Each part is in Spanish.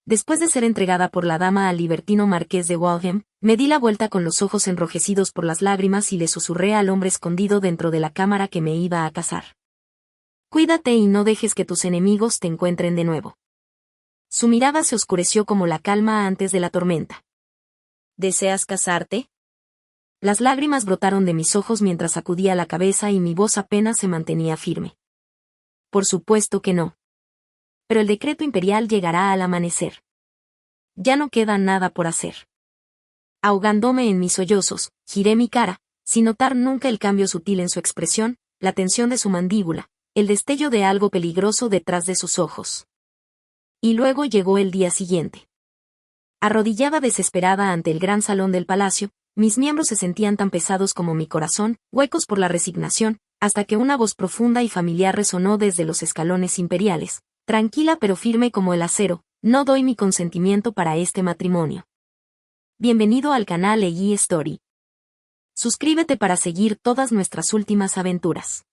Después de ser entregada por la dama al libertino marqués de Waltham, me di la vuelta con los ojos enrojecidos por las lágrimas y le susurré al hombre escondido dentro de la cámara que me iba a casar. Cuídate y no dejes que tus enemigos te encuentren de nuevo. Su mirada se oscureció como la calma antes de la tormenta. ¿Deseas casarte? Las lágrimas brotaron de mis ojos mientras sacudía la cabeza y mi voz apenas se mantenía firme. Por supuesto que no. Pero el decreto imperial llegará al amanecer. Ya no queda nada por hacer. Ahogándome en mis sollozos, giré mi cara, sin notar nunca el cambio sutil en su expresión, la tensión de su mandíbula, el destello de algo peligroso detrás de sus ojos. Y luego llegó el día siguiente. Arrodillada desesperada ante el gran salón del palacio, mis miembros se sentían tan pesados como mi corazón, huecos por la resignación, hasta que una voz profunda y familiar resonó desde los escalones imperiales. Tranquila pero firme como el acero, no doy mi consentimiento para este matrimonio. Bienvenido al canal EI Story. Suscríbete para seguir todas nuestras últimas aventuras.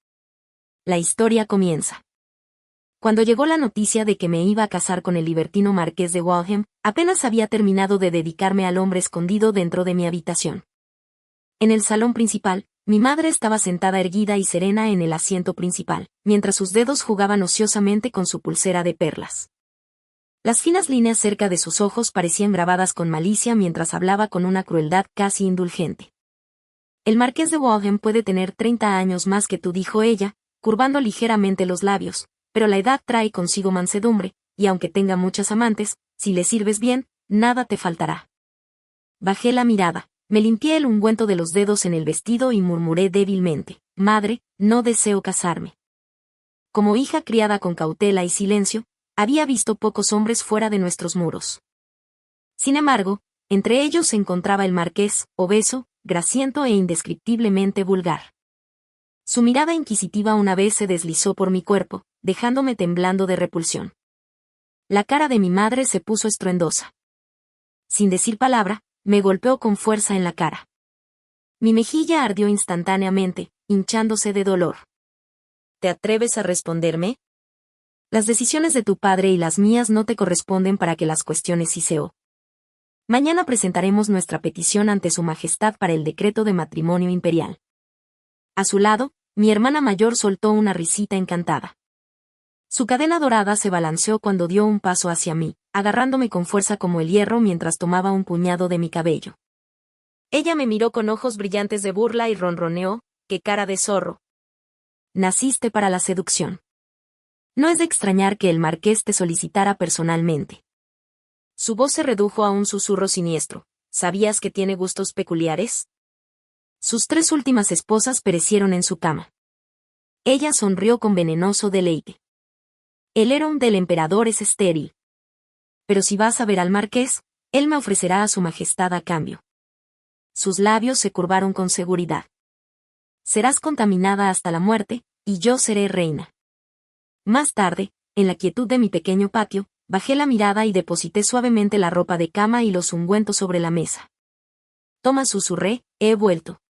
La historia comienza. Cuando llegó la noticia de que me iba a casar con el libertino marqués de Waltham, apenas había terminado de dedicarme al hombre escondido dentro de mi habitación. En el salón principal, mi madre estaba sentada erguida y serena en el asiento principal, mientras sus dedos jugaban ociosamente con su pulsera de perlas. Las finas líneas cerca de sus ojos parecían grabadas con malicia mientras hablaba con una crueldad casi indulgente. El marqués de Waltham puede tener 30 años más que tú, dijo ella, curvando ligeramente los labios, pero la edad trae consigo mansedumbre, y aunque tenga muchas amantes, si le sirves bien, nada te faltará. Bajé la mirada. Me limpié el ungüento de los dedos en el vestido y murmuré débilmente, madre, no deseo casarme. Como hija criada con cautela y silencio, había visto pocos hombres fuera de nuestros muros. Sin embargo, entre ellos se encontraba el marqués, obeso, grasiento e indescriptiblemente vulgar. Su mirada inquisitiva una vez se deslizó por mi cuerpo, dejándome temblando de repulsión. La cara de mi madre se puso estruendosa. Sin decir palabra, me golpeó con fuerza en la cara. Mi mejilla ardió instantáneamente, hinchándose de dolor. ¿Te atreves a responderme? Las decisiones de tu padre y las mías no te corresponden para que las cuestiones Ciseo. Mañana presentaremos nuestra petición ante su majestad para el decreto de matrimonio imperial. A su lado, mi hermana mayor soltó una risita encantada. Su cadena dorada se balanceó cuando dio un paso hacia mí, agarrándome con fuerza como el hierro mientras tomaba un puñado de mi cabello. Ella me miró con ojos brillantes de burla y ronroneó, ¡qué cara de zorro! Naciste para la seducción. No es de extrañar que el marqués te solicitara personalmente. Su voz se redujo a un susurro siniestro. ¿Sabías que tiene gustos peculiares? Sus 3 últimas esposas perecieron en su cama. Ella sonrió con venenoso deleite. El harem del emperador es estéril. Pero si vas a ver al marqués, él me ofrecerá a su majestad a cambio. Sus labios se curvaron con seguridad. Serás contaminada hasta la muerte, y yo seré reina. Más tarde, en la quietud de mi pequeño patio, bajé la mirada y deposité suavemente la ropa de cama y los ungüentos sobre la mesa. Toma, susurré, he vuelto.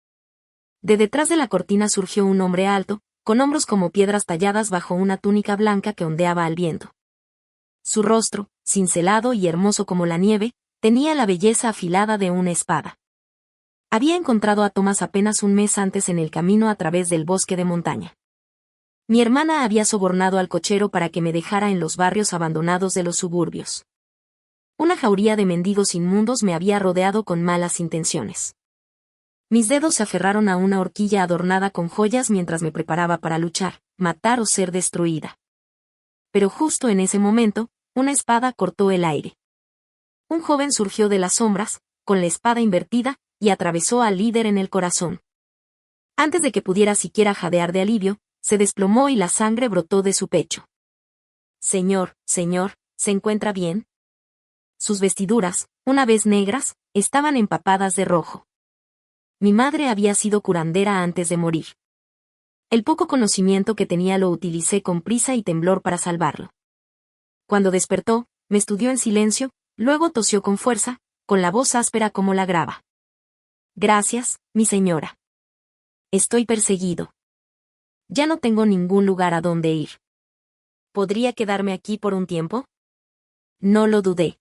De detrás de la cortina surgió un hombre alto, con hombros como piedras talladas bajo una túnica blanca que ondeaba al viento. Su rostro, cincelado y hermoso como la nieve, tenía la belleza afilada de una espada. Había encontrado a Thomas apenas un mes antes en el camino a través del bosque de montaña. Mi hermana había sobornado al cochero para que me dejara en los barrios abandonados de los suburbios. Una jauría de mendigos inmundos me había rodeado con malas intenciones. Mis dedos se aferraron a una horquilla adornada con joyas mientras me preparaba para luchar, matar o ser destruida. Pero justo en ese momento, una espada cortó el aire. Un joven surgió de las sombras, con la espada invertida, y atravesó al líder en el corazón. Antes de que pudiera siquiera jadear de alivio, se desplomó y la sangre brotó de su pecho. Señor, ¿se encuentra bien? Sus vestiduras, una vez negras, estaban empapadas de rojo. Mi madre había sido curandera antes de morir. El poco conocimiento que tenía lo utilicé con prisa y temblor para salvarlo. Cuando despertó, me estudió en silencio, luego tosió con fuerza, con la voz áspera como la grava. Gracias, mi señora. Estoy perseguido. Ya no tengo ningún lugar a donde ir. ¿Podría quedarme aquí por un tiempo? No lo dudé.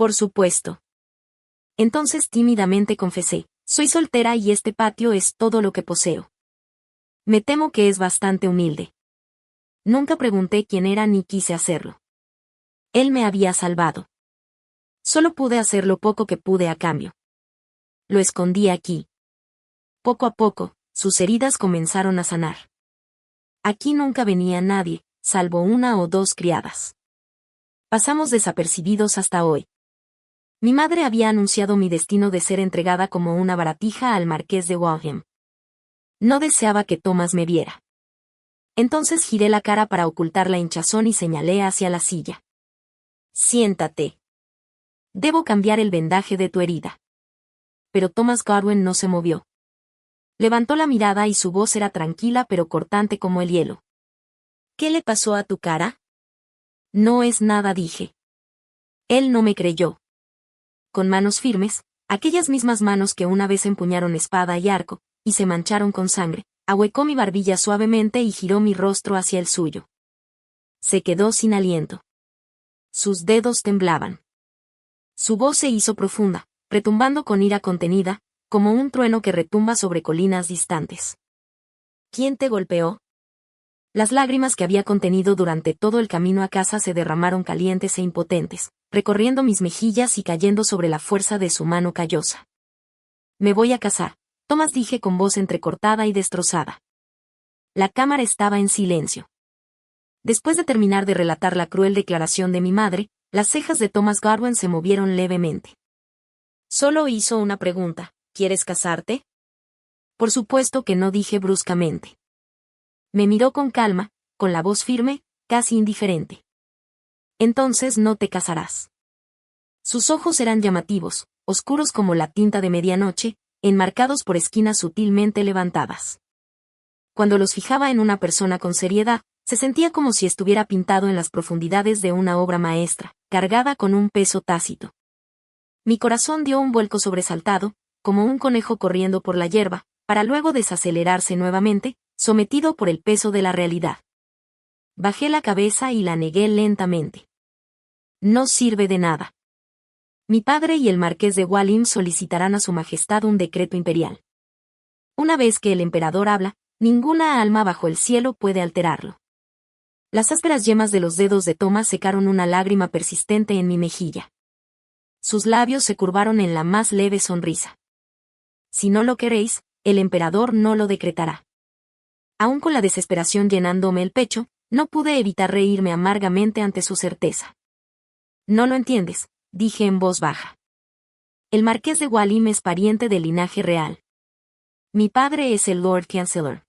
Por supuesto. Entonces tímidamente confesé, soy soltera y este patio es todo lo que poseo. Me temo que es bastante humilde. Nunca pregunté quién era ni quise hacerlo. Él me había salvado. Solo pude hacer lo poco que pude a cambio. Lo escondí aquí. Poco a poco, sus heridas comenzaron a sanar. Aquí nunca venía nadie, salvo 1 o 2 criadas. Pasamos desapercibidos hasta hoy. Mi madre había anunciado mi destino de ser entregada como una baratija al marqués de Waltham. No deseaba que Thomas me viera. Entonces giré la cara para ocultar la hinchazón y señalé hacia la silla. Siéntate. Debo cambiar el vendaje de tu herida. Pero Thomas Godwin no se movió. Levantó la mirada y su voz era tranquila pero cortante como el hielo. ¿Qué le pasó a tu cara? No es nada, dije. Él no me creyó. Con manos firmes, aquellas mismas manos que una vez empuñaron espada y arco, y se mancharon con sangre, ahuecó mi barbilla suavemente y giró mi rostro hacia el suyo. Se quedó sin aliento. Sus dedos temblaban. Su voz se hizo profunda, retumbando con ira contenida, como un trueno que retumba sobre colinas distantes. ¿Quién te golpeó? Las lágrimas que había contenido durante todo el camino a casa se derramaron calientes e impotentes, recorriendo mis mejillas y cayendo sobre la fuerza de su mano callosa. Me voy a casar, Thomas, dije con voz entrecortada y destrozada. La cámara estaba en silencio. Después de terminar de relatar la cruel declaración de mi madre, las cejas de Thomas Godwin se movieron levemente. Solo hizo una pregunta: ¿quieres casarte? Por supuesto que no, dije bruscamente. Me miró con calma, con la voz firme, casi indiferente. Entonces no te casarás. Sus ojos eran llamativos, oscuros como la tinta de medianoche, enmarcados por esquinas sutilmente levantadas. Cuando los fijaba en una persona con seriedad, se sentía como si estuviera pintado en las profundidades de una obra maestra, cargada con un peso tácito. Mi corazón dio un vuelco sobresaltado, como un conejo corriendo por la hierba, para luego desacelerarse nuevamente, sometido por el peso de la realidad. Bajé la cabeza y la negué lentamente. No sirve de nada. Mi padre y el marqués de Waltham solicitarán a su majestad un decreto imperial. Una vez que el emperador habla, ninguna alma bajo el cielo puede alterarlo. Las ásperas yemas de los dedos de Thomas secaron una lágrima persistente en mi mejilla. Sus labios se curvaron en la más leve sonrisa. Si no lo queréis, el emperador no lo decretará. Aún con la desesperación llenándome el pecho, no pude evitar reírme amargamente ante su certeza. No lo entiendes, dije en voz baja. El marqués de Waltham es pariente del linaje real. Mi padre es el Lord Chancellor.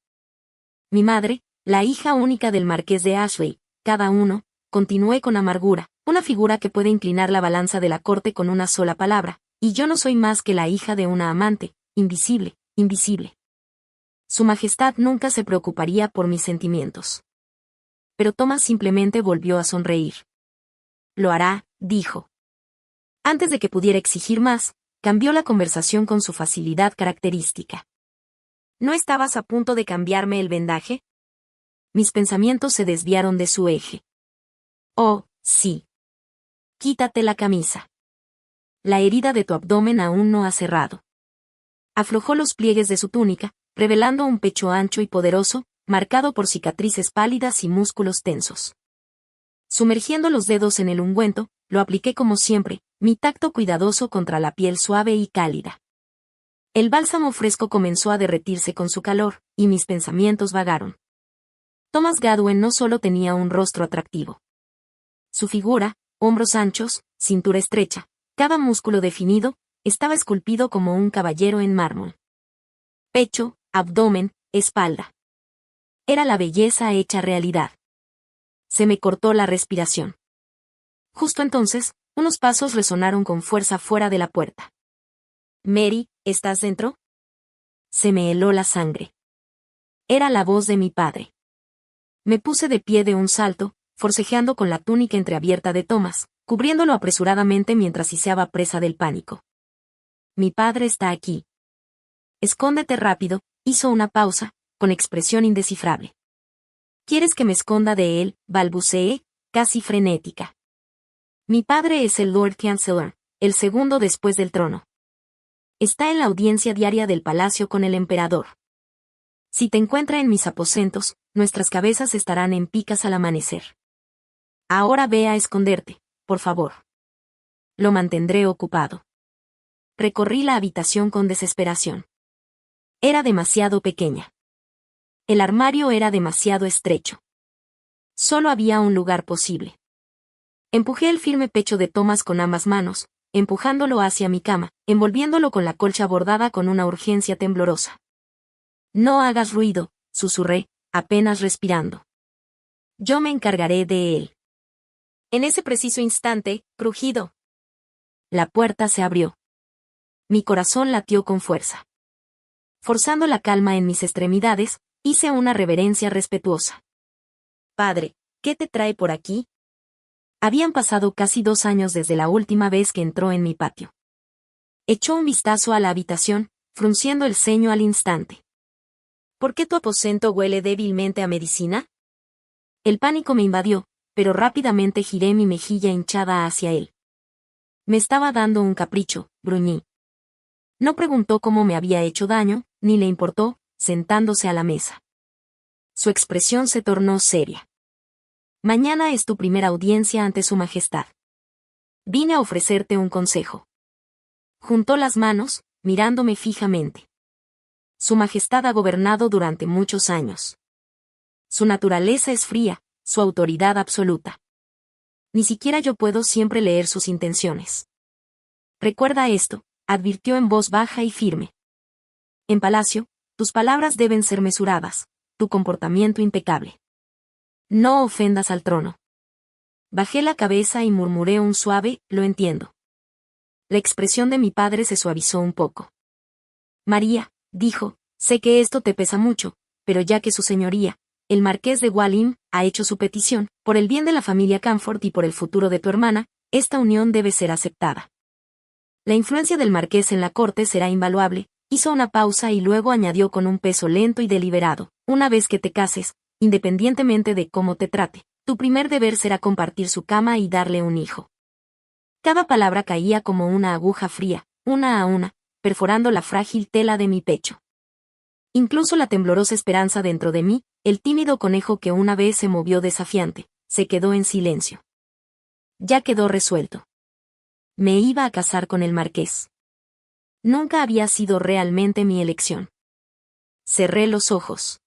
Mi madre, la hija única del marqués de Ashley, cada uno, continué con amargura, una figura que puede inclinar la balanza de la corte con una sola palabra, y yo no soy más que la hija de una amante, invisible, invisible. Su majestad nunca se preocuparía por mis sentimientos. Pero Thomas simplemente volvió a sonreír. Lo hará, dijo. Antes de que pudiera exigir más, cambió la conversación con su facilidad característica. ¿No estabas a punto de cambiarme el vendaje? Mis pensamientos se desviaron de su eje. Oh, sí. Quítate la camisa. La herida de tu abdomen aún no ha cerrado. Aflojó los pliegues de su túnica, revelando un pecho ancho y poderoso, marcado por cicatrices pálidas y músculos tensos. Sumergiendo los dedos en el ungüento, lo apliqué como siempre, mi tacto cuidadoso contra la piel suave y cálida. El bálsamo fresco comenzó a derretirse con su calor, y mis pensamientos vagaron. Thomas Godwin no solo tenía un rostro atractivo. Su figura, hombros anchos, cintura estrecha, cada músculo definido, estaba esculpido como un caballero en mármol. Pecho, abdomen, espalda. Era la belleza hecha realidad. Se me cortó la respiración. Justo entonces, unos pasos resonaron con fuerza fuera de la puerta. Mary, ¿estás dentro? Se me heló la sangre. Era la voz de mi padre. Me puse de pie de un salto, forcejeando con la túnica entreabierta de Thomas, cubriéndolo apresuradamente mientras hiceaba presa del pánico. Mi padre está aquí. Escóndete rápido, hizo una pausa, con expresión indescifrable. ¿Quieres que me esconda de él?, balbuceé, casi frenética. Mi padre es el Lord Chancellor, el segundo después del trono. Está en la audiencia diaria del palacio con el emperador. Si te encuentra en mis aposentos, nuestras cabezas estarán en picas al amanecer. Ahora ve a esconderte, por favor. Lo mantendré ocupado. Recorrí la habitación con desesperación. Era demasiado pequeña. El armario era demasiado estrecho. Solo había un lugar posible. Empujé el firme pecho de Thomas con ambas manos, empujándolo hacia mi cama, envolviéndolo con la colcha bordada con una urgencia temblorosa. No hagas ruido, susurré, apenas respirando. Yo me encargaré de él. En ese preciso instante, crujido. La puerta se abrió. Mi corazón latió con fuerza. Forzando la calma en mis extremidades, hice una reverencia respetuosa. Padre, ¿qué te trae por aquí? Habían pasado casi 2 años desde la última vez que entró en mi patio. Echó un vistazo a la habitación, frunciendo el ceño al instante. ¿Por qué tu aposento huele débilmente a medicina? El pánico me invadió, pero rápidamente giré mi mejilla hinchada hacia él. Me estaba dando un capricho, gruñí. No preguntó cómo me había hecho daño, ni le importó, sentándose a la mesa. Su expresión se tornó seria. Mañana es tu primera audiencia ante su majestad. Vine a ofrecerte un consejo. Juntó las manos, mirándome fijamente. Su majestad ha gobernado durante muchos años. Su naturaleza es fría, su autoridad absoluta. Ni siquiera yo puedo siempre leer sus intenciones. Recuerda esto, advirtió en voz baja y firme. En palacio, tus palabras deben ser mesuradas, tu comportamiento impecable. No ofendas al trono. Bajé la cabeza y murmuré un suave, lo entiendo. La expresión de mi padre se suavizó un poco. María, dijo, sé que esto te pesa mucho, pero ya que su señoría, el marqués de Waltham, ha hecho su petición, por el bien de la familia Camford y por el futuro de tu hermana, esta unión debe ser aceptada. La influencia del marqués en la corte será invaluable, hizo una pausa y luego añadió con un peso lento y deliberado, una vez que te cases, independientemente de cómo te trate, tu primer deber será compartir su cama y darle un hijo. Cada palabra caía como una aguja fría, una a una, perforando la frágil tela de mi pecho. Incluso la temblorosa esperanza dentro de mí, el tímido conejo que una vez se movió desafiante, se quedó en silencio. Ya quedó resuelto. Me iba a casar con el marqués. Nunca había sido realmente mi elección. Cerré los ojos.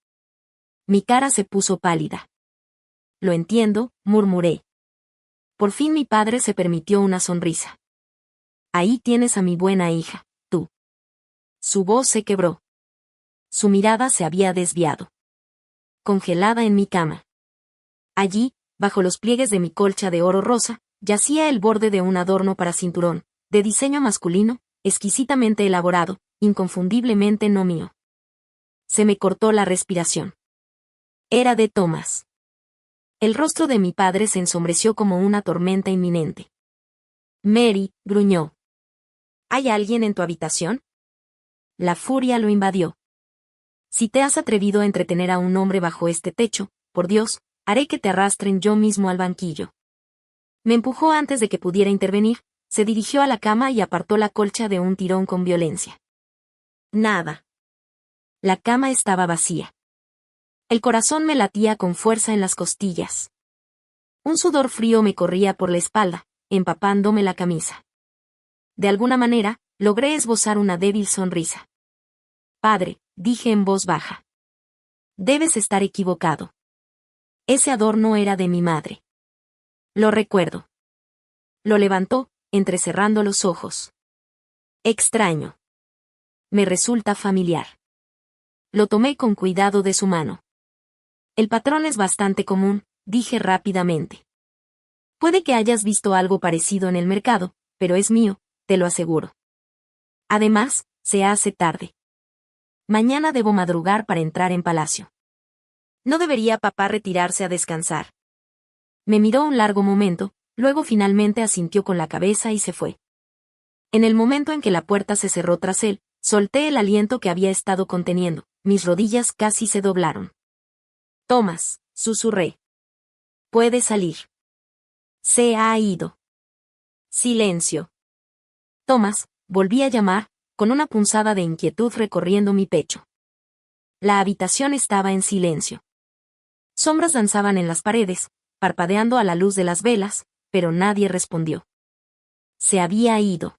Mi cara se puso pálida. Lo entiendo, murmuré. Por fin mi padre se permitió una sonrisa. Ahí tienes a mi buena hija, tú. Su voz se quebró. Su mirada se había desviado. Congelada en mi cama. Allí, bajo los pliegues de mi colcha de oro rosa, yacía el borde de un adorno para cinturón, de diseño masculino, exquisitamente elaborado, inconfundiblemente no mío. Se me cortó la respiración. Era de Thomas. El rostro de mi padre se ensombreció como una tormenta inminente. Mary, gruñó. ¿Hay alguien en tu habitación? La furia lo invadió. Si te has atrevido a entretener a un hombre bajo este techo, por Dios, haré que te arrastren yo mismo al banquillo. Me empujó antes de que pudiera intervenir, se dirigió a la cama y apartó la colcha de un tirón con violencia. Nada. La cama estaba vacía. El corazón me latía con fuerza en las costillas. Un sudor frío me corría por la espalda, empapándome la camisa. De alguna manera, logré esbozar una débil sonrisa. Padre, dije en voz baja. Debes estar equivocado. Ese adorno era de mi madre. Lo recuerdo. Lo levantó, entrecerrando los ojos. Extraño. Me resulta familiar. Lo tomé con cuidado de su mano. El patrón es bastante común, dije rápidamente. Puede que hayas visto algo parecido en el mercado, pero es mío, te lo aseguro. Además, se hace tarde. Mañana debo madrugar para entrar en palacio. ¿No debería papá retirarse a descansar? Me miró un largo momento, luego finalmente asintió con la cabeza y se fue. En el momento en que la puerta se cerró tras él, solté el aliento que había estado conteniendo, mis rodillas casi se doblaron. Thomas, susurré. Puede salir. Se ha ido. Silencio. Tomás, volví a llamar, con una punzada de inquietud recorriendo mi pecho. La habitación estaba en silencio. Sombras danzaban en las paredes, parpadeando a la luz de las velas, pero nadie respondió. Se había ido.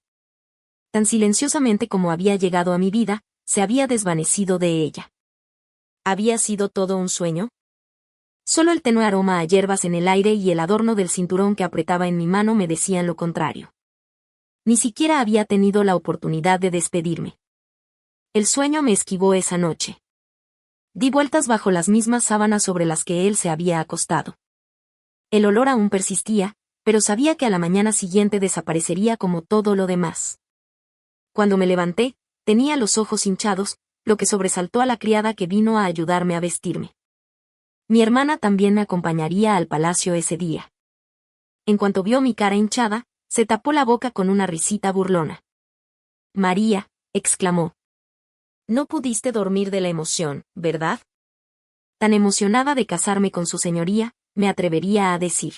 Tan silenciosamente como había llegado a mi vida, se había desvanecido de ella. ¿Había sido todo un sueño? Solo el tenue aroma a hierbas en el aire y el adorno del cinturón que apretaba en mi mano me decían lo contrario. Ni siquiera había tenido la oportunidad de despedirme. El sueño me esquivó esa noche. Di vueltas bajo las mismas sábanas sobre las que él se había acostado. El olor aún persistía, pero sabía que a la mañana siguiente desaparecería como todo lo demás. Cuando me levanté, tenía los ojos hinchados, lo que sobresaltó a la criada que vino a ayudarme a vestirme. Mi hermana también me acompañaría al palacio ese día. En cuanto vio mi cara hinchada, se tapó la boca con una risita burlona. María, exclamó. No pudiste dormir de la emoción, ¿verdad? Tan emocionada de casarme con su señoría, me atrevería a decir.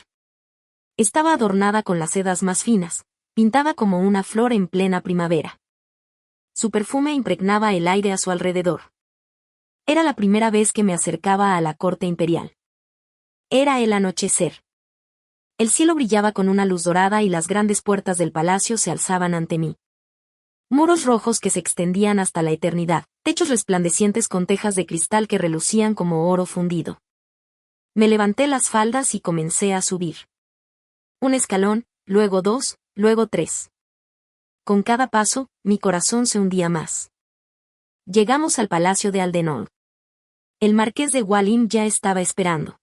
Estaba adornada con las sedas más finas, pintada como una flor en plena primavera. Su perfume impregnaba el aire a su alrededor. Era la primera vez que me acercaba a la corte imperial. Era el anochecer. El cielo brillaba con una luz dorada y las grandes puertas del palacio se alzaban ante mí. Muros rojos que se extendían hasta la eternidad, techos resplandecientes con tejas de cristal que relucían como oro fundido. Me levanté las faldas y comencé a subir. Un escalón, luego 2, luego 3. Con cada paso, mi corazón se hundía más. Llegamos al palacio de Aldenor. El marqués de Wallim ya estaba esperando.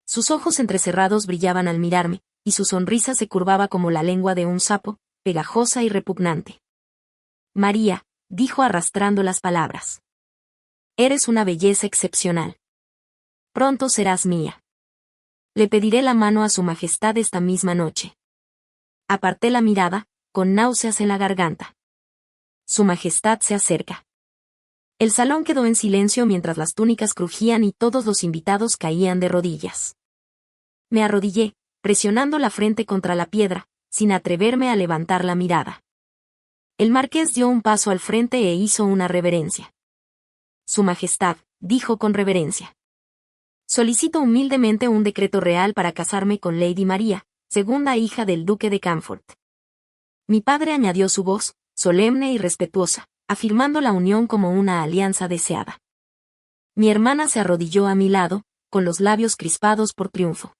Sus ojos entrecerrados brillaban al mirarme, y su sonrisa se curvaba como la lengua de un sapo, pegajosa y repugnante. María, dijo arrastrando las palabras. Eres una belleza excepcional. Pronto serás mía. Le pediré la mano a su majestad esta misma noche. Aparté la mirada, con náuseas en la garganta. Su majestad se acerca. El salón quedó en silencio mientras las túnicas crujían y todos los invitados caían de rodillas. Me arrodillé, presionando la frente contra la piedra, sin atreverme a levantar la mirada. El marqués dio un paso al frente e hizo una reverencia. Su majestad, dijo con reverencia. Solicito humildemente un decreto real para casarme con Lady María, segunda hija del duque de Camfort. Mi padre añadió su voz, solemne y respetuosa, afirmando la unión como una alianza deseada. Mi hermana se arrodilló a mi lado, con los labios crispados por triunfo.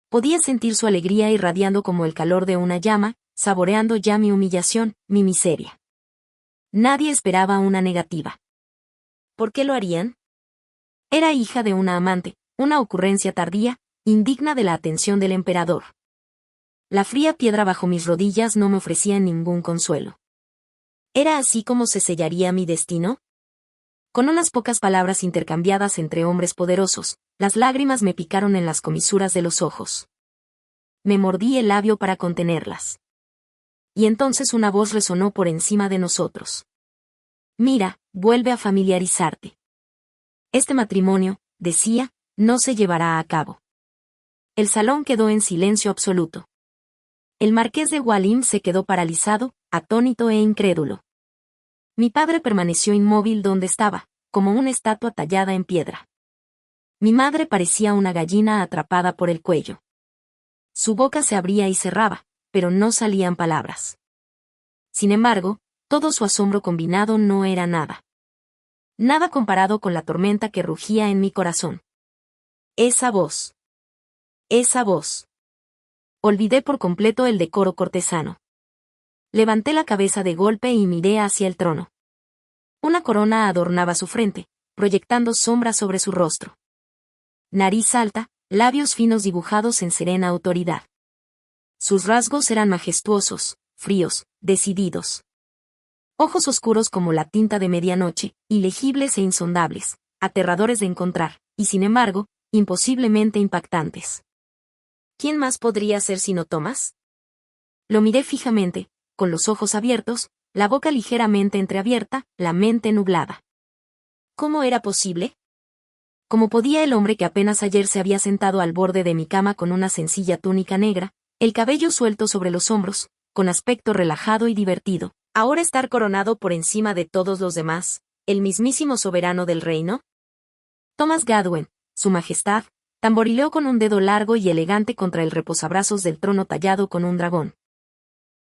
Podía sentir su alegría irradiando como el calor de una llama, saboreando ya mi humillación, mi miseria. Nadie esperaba una negativa. ¿Por qué lo harían? Era hija de una amante, una ocurrencia tardía, indigna de la atención del emperador. La fría piedra bajo mis rodillas no me ofrecía ningún consuelo. ¿Era así como se sellaría mi destino? Con unas pocas palabras intercambiadas entre hombres poderosos, las lágrimas me picaron en las comisuras de los ojos. Me mordí el labio para contenerlas. Y entonces una voz resonó por encima de nosotros. Mira, vuelve a familiarizarte. Este matrimonio, decía, no se llevará a cabo. El salón quedó en silencio absoluto. El marqués de Wallim se quedó paralizado, atónito e incrédulo. Mi padre permaneció inmóvil donde estaba, como una estatua tallada en piedra. Mi madre parecía una gallina atrapada por el cuello. Su boca se abría y cerraba, pero no salían palabras. Sin embargo, todo su asombro combinado no era nada. Nada comparado con la tormenta que rugía en mi corazón. Esa voz. Esa voz. Olvidé por completo el decoro cortesano. Levanté la cabeza de golpe y miré hacia el trono. Una corona adornaba su frente, proyectando sombras sobre su rostro. Nariz alta, labios finos dibujados en serena autoridad. Sus rasgos eran majestuosos, fríos, decididos. Ojos oscuros como la tinta de medianoche, ilegibles e insondables, aterradores de encontrar, y sin embargo, imposiblemente impactantes. ¿Quién más podría ser sino Tomás? Lo miré fijamente, con los ojos abiertos, la boca ligeramente entreabierta, la mente nublada. ¿Cómo era posible? ¿Cómo podía el hombre que apenas ayer se había sentado al borde de mi cama con una sencilla túnica negra, el cabello suelto sobre los hombros, con aspecto relajado y divertido. ¿Ahora estar coronado por encima de todos los demás, el mismísimo soberano del reino? Thomas Gadwen, su majestad, tamborileó con un dedo largo y elegante contra el reposabrazos del trono tallado con un dragón.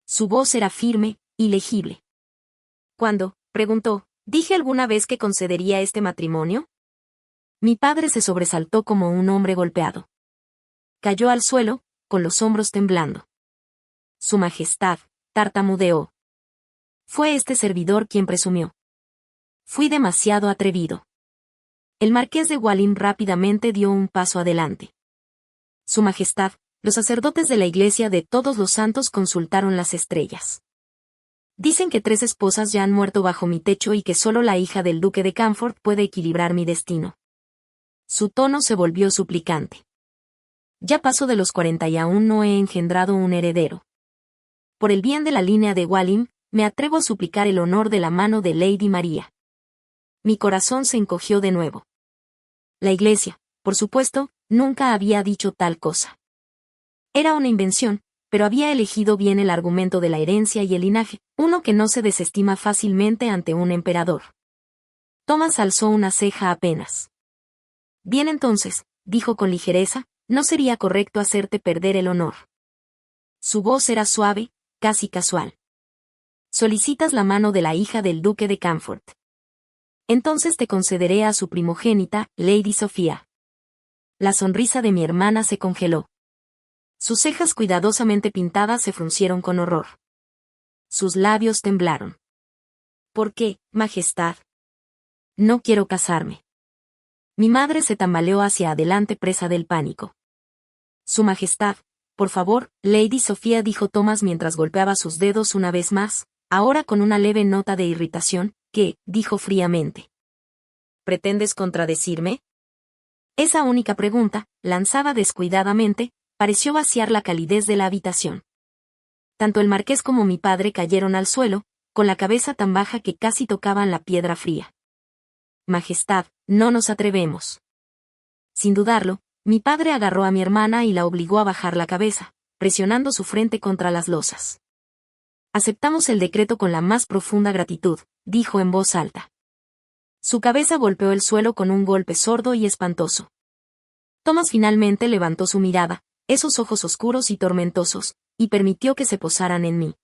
Su voz era firme y legible. ¿Cuándo?, preguntó, ¿dije alguna vez que concedería este matrimonio? Mi padre se sobresaltó como un hombre golpeado. Cayó al suelo, con los hombros temblando. Su majestad, tartamudeó. Fue este servidor quien presumió. Fui demasiado atrevido. El marqués de Waltham rápidamente dio un paso adelante. Su majestad, los sacerdotes de la iglesia de todos los santos consultaron las estrellas. Dicen que 3 esposas ya han muerto bajo mi techo y que solo la hija del duque de Camford puede equilibrar mi destino. Su tono se volvió suplicante. Ya paso de los 40 y aún no he engendrado un heredero. Por el bien de la línea de Waltham, me atrevo a suplicar el honor de la mano de Lady María. Mi corazón se encogió de nuevo. La iglesia, por supuesto, nunca había dicho tal cosa. Era una invención, pero había elegido bien el argumento de la herencia y el linaje, uno que no se desestima fácilmente ante un emperador. Thomas alzó una ceja apenas. Bien entonces, dijo con ligereza, no sería correcto hacerte perder el honor. Su voz era suave, casi casual. Solicitas la mano de la hija del duque de Camford. Entonces te concederé a su primogénita, Lady Sofía. La sonrisa de mi hermana se congeló. Sus cejas cuidadosamente pintadas se fruncieron con horror. Sus labios temblaron. ¿Por qué, majestad? No quiero casarme. Mi madre se tambaleó hacia adelante presa del pánico. Su majestad, por favor, Lady Sofía, dijo Thomas mientras golpeaba sus dedos una vez más, ahora con una leve nota de irritación, ¿qué?, dijo fríamente. ¿Pretendes contradecirme? Esa única pregunta, lanzada descuidadamente, pareció vaciar la calidez de la habitación. Tanto el marqués como mi padre cayeron al suelo, con la cabeza tan baja que casi tocaban la piedra fría. Majestad, no nos atrevemos. Sin dudarlo, mi padre agarró a mi hermana y la obligó a bajar la cabeza, presionando su frente contra las losas. Aceptamos el decreto con la más profunda gratitud, dijo en voz alta. Su cabeza golpeó el suelo con un golpe sordo y espantoso. Thomas finalmente levantó su mirada, esos ojos oscuros y tormentosos, y permitió que se posaran en mí.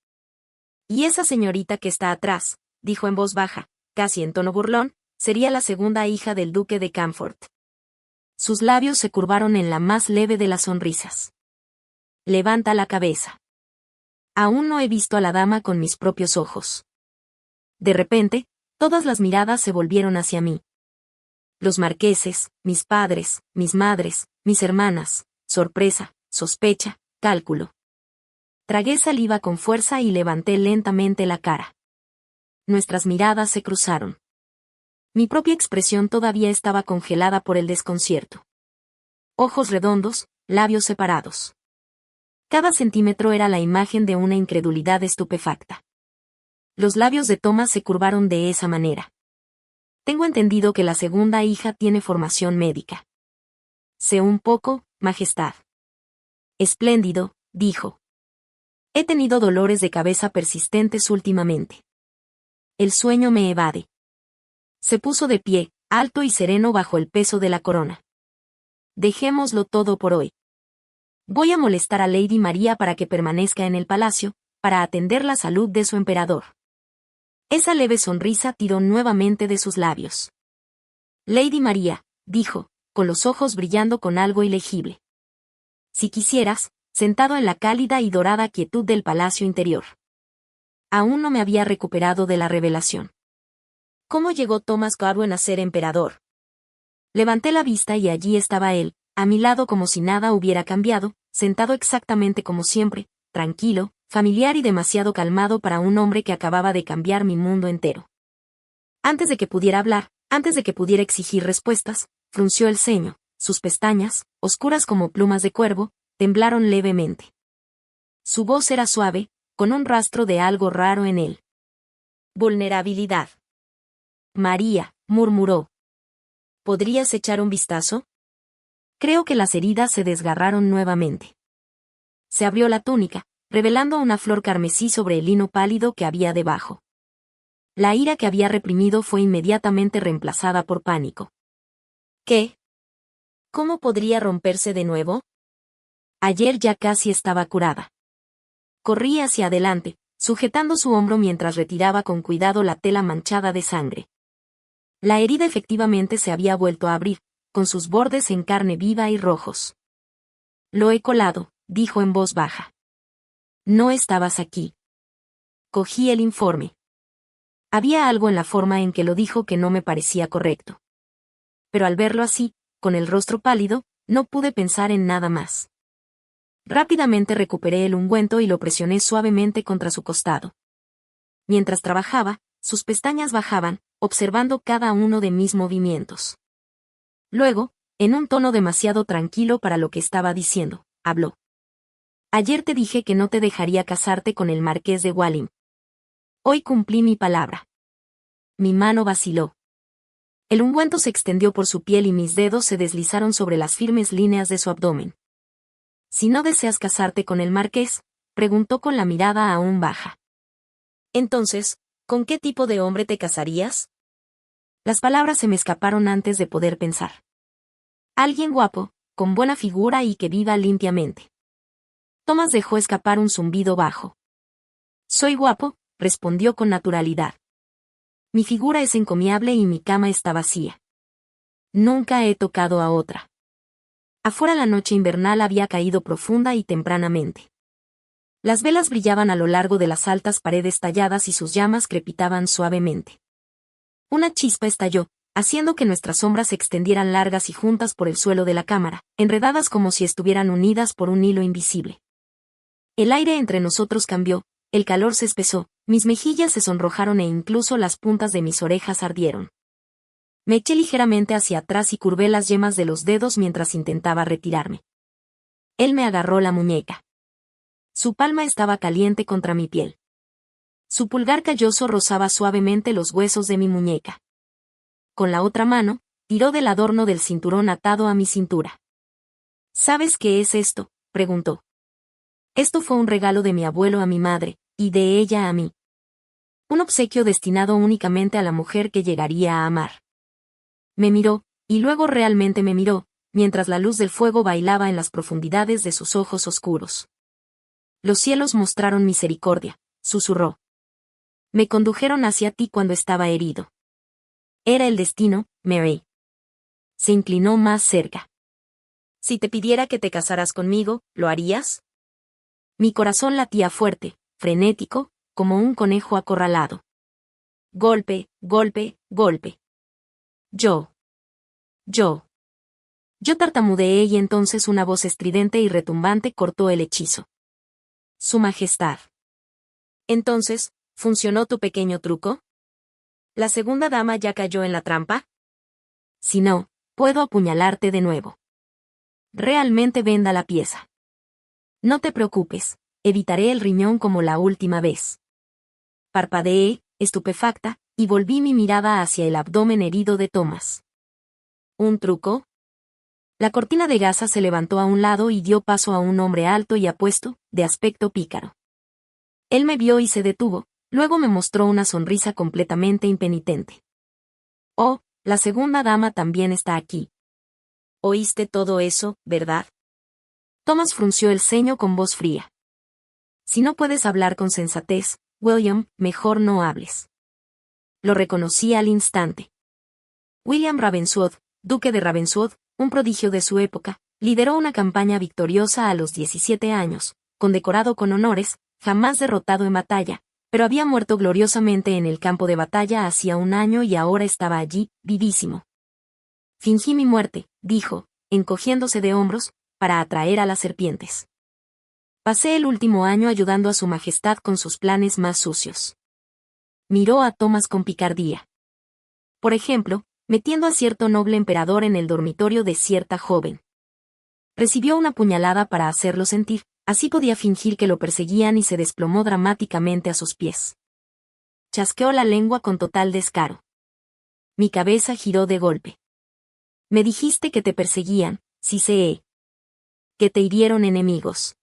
Y esa señorita que está atrás, dijo en voz baja, casi en tono burlón, sería la segunda hija del duque de Camford. Sus labios se curvaron en la más leve de las sonrisas. Levanta la cabeza. Aún no he visto a la dama con mis propios ojos. De repente, todas las miradas se volvieron hacia mí. Los marqueses, mis padres, mis madres, mis hermanas, sorpresa, sospecha, cálculo. Tragué saliva con fuerza y levanté lentamente la cara. Nuestras miradas se cruzaron. Mi propia expresión todavía estaba congelada por el desconcierto. Ojos redondos, labios separados. Cada centímetro era la imagen de una incredulidad estupefacta. Los labios de Thomas se curvaron de esa manera. Tengo entendido que la segunda hija tiene formación médica. Sé un poco, majestad. Espléndido, dijo. He tenido dolores de cabeza persistentes últimamente. El sueño me evade. Se puso de pie, alto y sereno bajo el peso de la corona. Dejémoslo todo por hoy. Voy a molestar a Lady María para que permanezca en el palacio, para atender la salud de su emperador. Esa leve sonrisa tiró nuevamente de sus labios. Lady María, dijo, con los ojos brillando con algo ilegible. Si quisieras, sentado en la cálida y dorada quietud del palacio interior. Aún no me había recuperado de la revelación. ¿Cómo llegó Thomas Gadwen a ser emperador? Levanté la vista y allí estaba él, a mi lado como si nada hubiera cambiado, sentado exactamente como siempre, tranquilo, familiar y demasiado calmado para un hombre que acababa de cambiar mi mundo entero. Antes de que pudiera hablar, antes de que pudiera exigir respuestas, frunció el ceño, sus pestañas, oscuras como plumas de cuervo, temblaron levemente. Su voz era suave, con un rastro de algo raro en él. Vulnerabilidad. María, murmuró. ¿Podrías echar un vistazo? Creo que las heridas se desgarraron nuevamente. Se abrió la túnica, revelando una flor carmesí sobre el lino pálido que había debajo. La ira que había reprimido fue inmediatamente reemplazada por pánico. ¿Qué? ¿Cómo podría romperse de nuevo? Ayer ya casi estaba curada. Corrí hacia adelante, sujetando su hombro mientras retiraba con cuidado la tela manchada de sangre. La herida efectivamente se había vuelto a abrir, con sus bordes en carne viva y rojos. Lo he colado, dijo en voz baja. No estabas aquí. Cogí el informe. Había algo en la forma en que lo dijo que no me parecía correcto. Pero al verlo así, con el rostro pálido, no pude pensar en nada más. Rápidamente recuperé el ungüento y lo presioné suavemente contra su costado. Mientras trabajaba, sus pestañas bajaban, observando cada uno de mis movimientos. Luego, en un tono demasiado tranquilo para lo que estaba diciendo, habló. Ayer te dije que no te dejaría casarte con el marqués de Waltham. Hoy cumplí mi palabra. Mi mano vaciló. El ungüento se extendió por su piel y mis dedos se deslizaron sobre las firmes líneas de su abdomen. Si no deseas casarte con el marqués, preguntó con la mirada aún baja. Entonces, ¿con qué tipo de hombre te casarías? Las palabras se me escaparon antes de poder pensar. Alguien guapo, con buena figura y que viva limpiamente. Thomas dejó escapar un zumbido bajo. Soy guapo, respondió con naturalidad. Mi figura es encomiable y mi cama está vacía. Nunca he tocado a otra. Afuera la noche invernal había caído profunda y tempranamente. Las velas brillaban a lo largo de las altas paredes talladas y sus llamas crepitaban suavemente. Una chispa estalló, haciendo que nuestras sombras se extendieran largas y juntas por el suelo de la cámara, enredadas como si estuvieran unidas por un hilo invisible. El aire entre nosotros cambió, el calor se espesó, mis mejillas se sonrojaron e incluso las puntas de mis orejas ardieron. Me eché ligeramente hacia atrás y curvé las yemas de los dedos mientras intentaba retirarme. Él me agarró la muñeca. Su palma estaba caliente contra mi piel. Su pulgar calloso rozaba suavemente los huesos de mi muñeca. Con la otra mano, tiró del adorno del cinturón atado a mi cintura. ¿Sabes qué es esto?, preguntó. Esto fue un regalo de mi abuelo a mi madre, y de ella a mí. Un obsequio destinado únicamente a la mujer que llegaría a amar. Me miró, y luego realmente me miró, mientras la luz del fuego bailaba en las profundidades de sus ojos oscuros. Los cielos mostraron misericordia, susurró. Me condujeron hacia ti cuando estaba herido. Era el destino, Mary. Se inclinó más cerca. Si te pidiera que te casaras conmigo, ¿lo harías? Mi corazón latía fuerte, frenético, como un conejo acorralado. Golpe, golpe, golpe. Yo tartamudeé y entonces una voz estridente y retumbante cortó el hechizo. Su Majestad. Entonces, ¿funcionó tu pequeño truco? ¿La segunda dama ya cayó en la trampa? Si no, puedo apuñalarte de nuevo. Realmente venda la pieza. No te preocupes, evitaré el riñón como la última vez. Parpadeé, estupefacta, y volví mi mirada hacia el abdomen herido de Thomas. ¿Un truco? La cortina de gasa se levantó a un lado y dio paso a un hombre alto y apuesto, de aspecto pícaro. Él me vio y se detuvo, luego me mostró una sonrisa completamente impenitente. Oh, la segunda dama también está aquí. ¿Oíste todo eso, verdad? Thomas frunció el ceño con voz fría. Si no puedes hablar con sensatez, William, mejor no hables. Lo reconocí al instante. William Ravenswood, duque de Ravenswood, un prodigio de su época, lideró una campaña victoriosa a los 17 años, condecorado con honores, jamás derrotado en batalla, pero había muerto gloriosamente en el campo de batalla hacía un año y ahora estaba allí, vivísimo. Fingí mi muerte, dijo, encogiéndose de hombros, para atraer a las serpientes. Pasé el último año ayudando a su majestad con sus planes más sucios. Miró a Thomas con picardía. Por ejemplo, metiendo a cierto noble emperador en el dormitorio de cierta joven. Recibió una puñalada para hacerlo sentir, así podía fingir que lo perseguían y se desplomó dramáticamente a sus pies. Chasqueó la lengua con total descaro. Mi cabeza giró de golpe. Me dijiste que te perseguían, sí sé. Que te hirieron enemigos.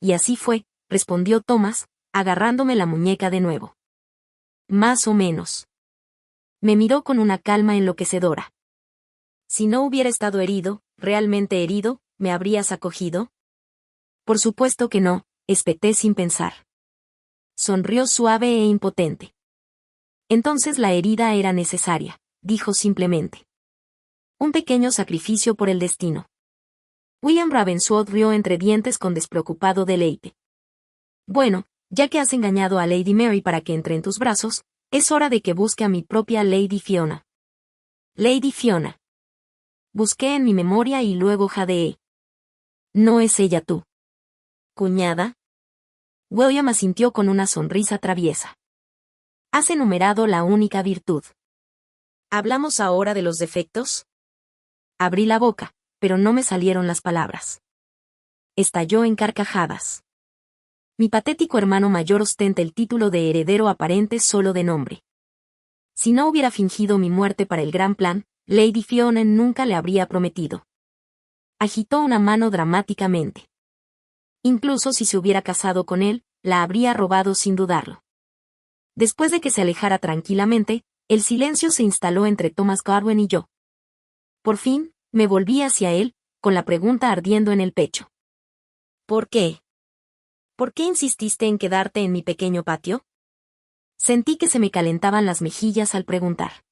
Y así fue, respondió Thomas, agarrándome la muñeca de nuevo. Más o menos. Me miró con una calma enloquecedora. Si no hubiera estado herido, realmente herido, ¿me habrías acogido? Por supuesto que no, espeté sin pensar. Sonrió suave e impotente. Entonces la herida era necesaria, dijo simplemente. Un pequeño sacrificio por el destino. William Ravensworth rió entre dientes con despreocupado deleite. Bueno, ya que has engañado a Lady Mary para que entre en tus brazos, es hora de que busque a mi propia Lady Fiona. Lady Fiona. Busqué en mi memoria y luego jadeé. ¿No es ella tú? ¿Cuñada? William asintió con una sonrisa traviesa. Has enumerado la única virtud. ¿Hablamos ahora de los defectos? Abrí la boca, pero no me salieron las palabras. Estalló en carcajadas. Mi patético hermano mayor ostenta el título de heredero aparente solo de nombre. Si no hubiera fingido mi muerte para el gran plan, Lady Fiona nunca le habría prometido. Agitó una mano dramáticamente. Incluso si se hubiera casado con él, la habría robado sin dudarlo. Después de que se alejara tranquilamente, el silencio se instaló entre Thomas Carwin y yo. Por fin, me volví hacia él, con la pregunta ardiendo en el pecho. ¿Por qué? ¿Por qué insististe en quedarte en mi pequeño patio? Sentí que se me calentaban las mejillas al preguntar.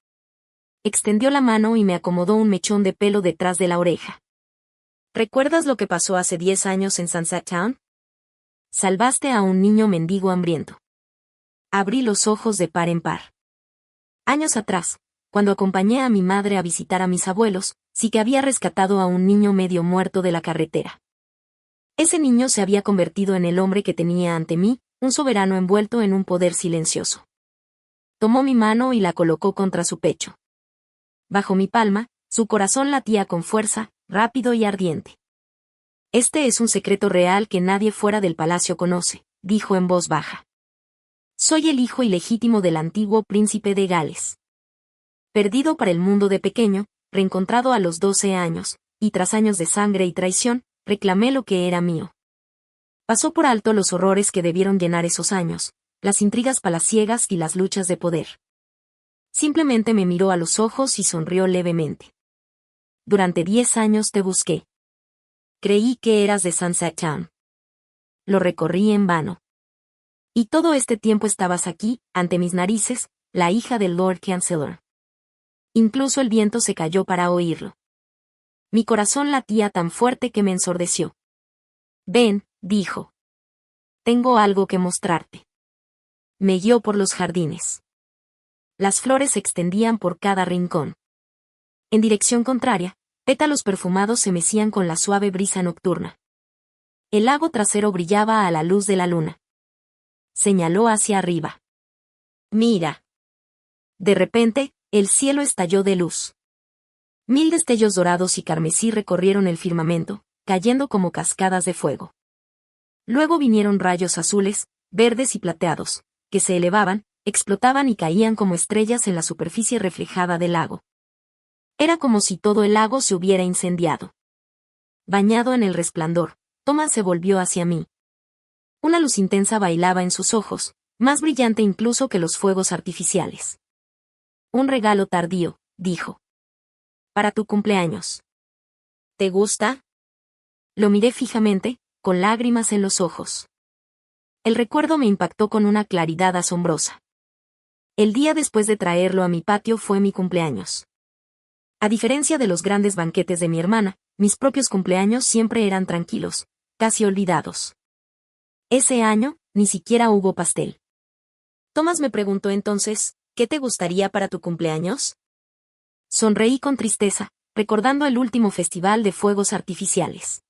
Extendió la mano y me acomodó un mechón de pelo detrás de la oreja. ¿Recuerdas lo que pasó hace 10 años en Sunset Town? Salvaste a un niño mendigo hambriento. Abrí los ojos de par en par. Años atrás, cuando acompañé a mi madre a visitar a mis abuelos, sí que había rescatado a un niño medio muerto de la carretera. Ese niño se había convertido en el hombre que tenía ante mí, un soberano envuelto en un poder silencioso. Tomó mi mano y la colocó contra su pecho. Bajo mi palma, su corazón latía con fuerza, rápido y ardiente. Este es un secreto real que nadie fuera del palacio conoce, dijo en voz baja. Soy el hijo ilegítimo del antiguo príncipe de Gales. Perdido para el mundo de pequeño, reencontrado a los 12 años, y tras años de sangre y traición, reclamé lo que era mío. Pasó por alto los horrores que debieron llenar esos años, las intrigas palaciegas y las luchas de poder. Simplemente me miró a los ojos y sonrió levemente. Durante 10 años te busqué. Creí que eras de Sunset Town. Lo recorrí en vano. Y todo este tiempo estabas aquí, ante mis narices, la hija del Lord Chancellor. Incluso el viento se cayó para oírlo. Mi corazón latía tan fuerte que me ensordeció. Ven, dijo. Tengo algo que mostrarte. Me guió por los jardines. Las flores se extendían por cada rincón. En dirección contraria, pétalos perfumados se mecían con la suave brisa nocturna. El lago trasero brillaba a la luz de la luna. Señaló hacia arriba. Mira. De repente, el cielo estalló de luz. 1000 destellos dorados y carmesí recorrieron el firmamento, cayendo como cascadas de fuego. Luego vinieron rayos azules, verdes y plateados, que se elevaban, explotaban y caían como estrellas en la superficie reflejada del lago. Era como si todo el lago se hubiera incendiado. Bañado en el resplandor, Thomas se volvió hacia mí. Una luz intensa bailaba en sus ojos, más brillante incluso que los fuegos artificiales. Un regalo tardío, dijo. Para tu cumpleaños. ¿Te gusta? Lo miré fijamente, con lágrimas en los ojos. El recuerdo me impactó con una claridad asombrosa. El día después de traerlo a mi patio fue mi cumpleaños. A diferencia de los grandes banquetes de mi hermana, mis propios cumpleaños siempre eran tranquilos, casi olvidados. Ese año, ni siquiera hubo pastel. Thomas me preguntó entonces, ¿qué te gustaría para tu cumpleaños? Sonreí con tristeza, recordando el último festival de fuegos artificiales.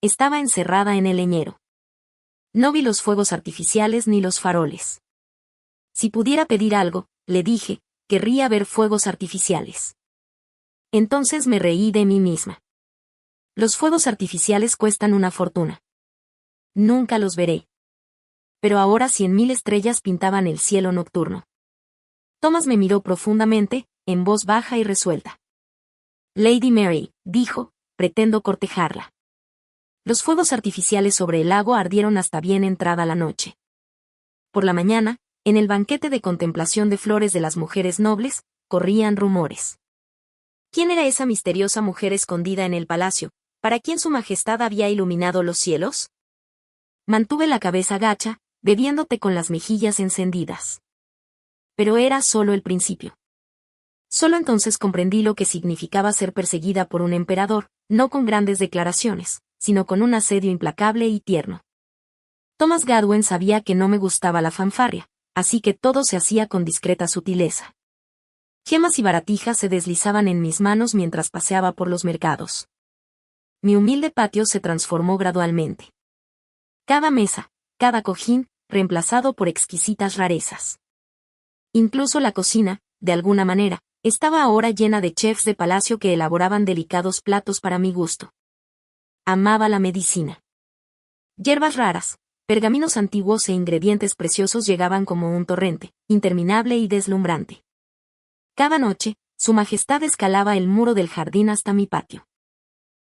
Estaba encerrada en el leñero. No vi los fuegos artificiales ni los faroles. Si pudiera pedir algo, le dije, querría ver fuegos artificiales. Entonces me reí de mí misma. Los fuegos artificiales cuestan una fortuna. Nunca los veré. Pero ahora 100.000 estrellas pintaban el cielo nocturno. Thomas me miró profundamente, en voz baja y resuelta. Lady Mary, dijo, pretendo cortejarla. Los fuegos artificiales sobre el lago ardieron hasta bien entrada la noche. Por la mañana, en el banquete de contemplación de flores de las mujeres nobles, corrían rumores. ¿Quién era esa misteriosa mujer escondida en el palacio, para quien su majestad había iluminado los cielos? Mantuve la cabeza gacha, bebiéndote con las mejillas encendidas. Pero era solo el principio. Solo entonces comprendí lo que significaba ser perseguida por un emperador, no con grandes declaraciones, sino con un asedio implacable y tierno. Thomas Gadwin sabía que no me gustaba la fanfarria, así que todo se hacía con discreta sutileza. Gemas y baratijas se deslizaban en mis manos mientras paseaba por los mercados. Mi humilde patio se transformó gradualmente. Cada mesa, cada cojín, reemplazado por exquisitas rarezas. Incluso la cocina, de alguna manera, estaba ahora llena de chefs de palacio que elaboraban delicados platos para mi gusto. Amaba la medicina. Hierbas raras, pergaminos antiguos e ingredientes preciosos llegaban como un torrente, interminable y deslumbrante. Cada noche, Su Majestad escalaba el muro del jardín hasta mi patio.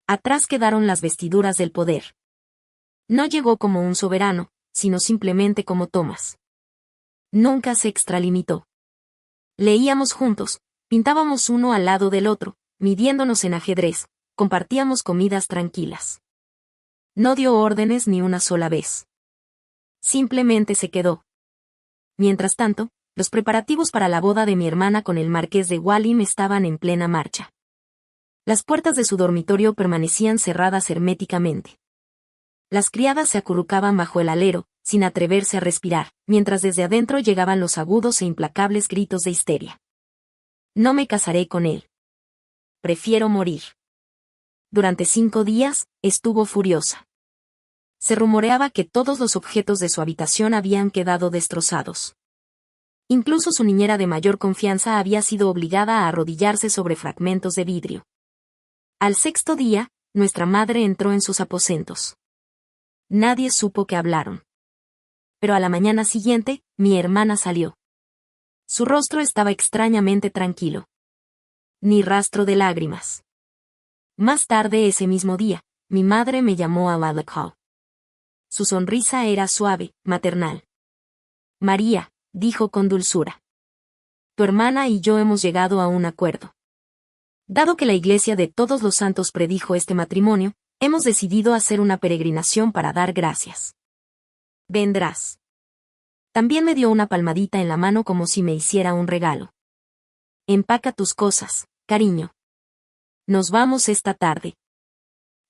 Atrás quedaron las vestiduras del poder. No llegó como un soberano, sino simplemente como Thomas. Nunca se extralimitó. Leíamos juntos, pintábamos uno al lado del otro, midiéndonos en ajedrez, compartíamos comidas tranquilas. No dio órdenes ni una sola vez. Simplemente se quedó. Mientras tanto, los preparativos para la boda de mi hermana con el marqués de Waltham estaban en plena marcha. Las puertas de su dormitorio permanecían cerradas herméticamente. Las criadas se acurrucaban bajo el alero, sin atreverse a respirar, mientras desde adentro llegaban los agudos e implacables gritos de histeria. No me casaré con él. Prefiero morir. Durante 5 días, estuvo furiosa. Se rumoreaba que todos los objetos de su habitación habían quedado destrozados. Incluso su niñera de mayor confianza había sido obligada a arrodillarse sobre fragmentos de vidrio. Al 6.º día, nuestra madre entró en sus aposentos. Nadie supo que hablaron. Pero a la mañana siguiente, mi hermana salió. Su rostro estaba extrañamente tranquilo. Ni rastro de lágrimas. Más tarde ese mismo día, mi madre me llamó a Ladlow. Su sonrisa era suave, maternal. María, dijo con dulzura. Tu hermana y yo hemos llegado a un acuerdo. Dado que la Iglesia de Todos los Santos predijo este matrimonio, hemos decidido hacer una peregrinación para dar gracias. Vendrás. También me dio una palmadita en la mano como si me hiciera un regalo. Empaca tus cosas, cariño. Nos vamos esta tarde.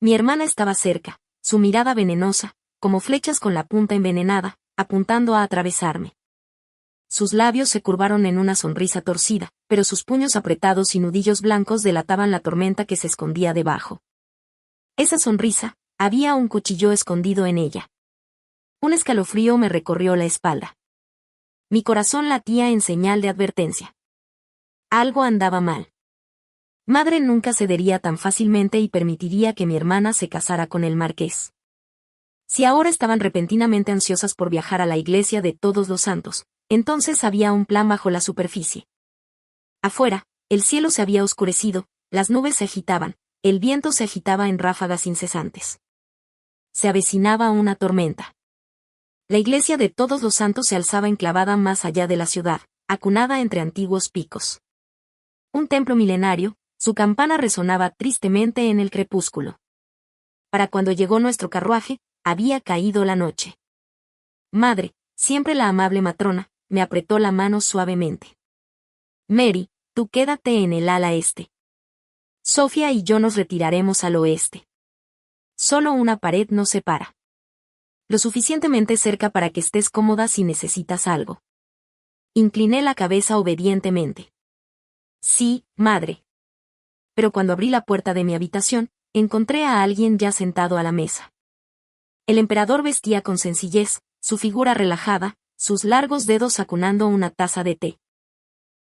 Mi hermana estaba cerca, su mirada venenosa, como flechas con la punta envenenada, apuntando a atravesarme. Sus labios se curvaron en una sonrisa torcida, pero sus puños apretados y nudillos blancos delataban la tormenta que se escondía debajo. Esa sonrisa, había un cuchillo escondido en ella. Un escalofrío me recorrió la espalda. Mi corazón latía en señal de advertencia. Algo andaba mal. Madre nunca cedería tan fácilmente y permitiría que mi hermana se casara con el marqués. Si ahora estaban repentinamente ansiosas por viajar a la Iglesia de Todos los Santos, entonces había un plan bajo la superficie. Afuera, el cielo se había oscurecido, las nubes se agitaban, el viento se agitaba en ráfagas incesantes. Se avecinaba una tormenta. La Iglesia de Todos los Santos se alzaba enclavada más allá de la ciudad, acunada entre antiguos picos. Un templo milenario, su campana resonaba tristemente en el crepúsculo. Para cuando llegó nuestro carruaje, había caído la noche. Madre, siempre la amable matrona, me apretó la mano suavemente. Mary, tú quédate en el ala este. Sofía y yo nos retiraremos al oeste. Solo una pared nos separa. Lo suficientemente cerca para que estés cómoda si necesitas algo. Incliné la cabeza obedientemente. Sí, madre. Pero cuando abrí la puerta de mi habitación, encontré a alguien ya sentado a la mesa. El emperador vestía con sencillez, su figura relajada, sus largos dedos acunando una taza de té.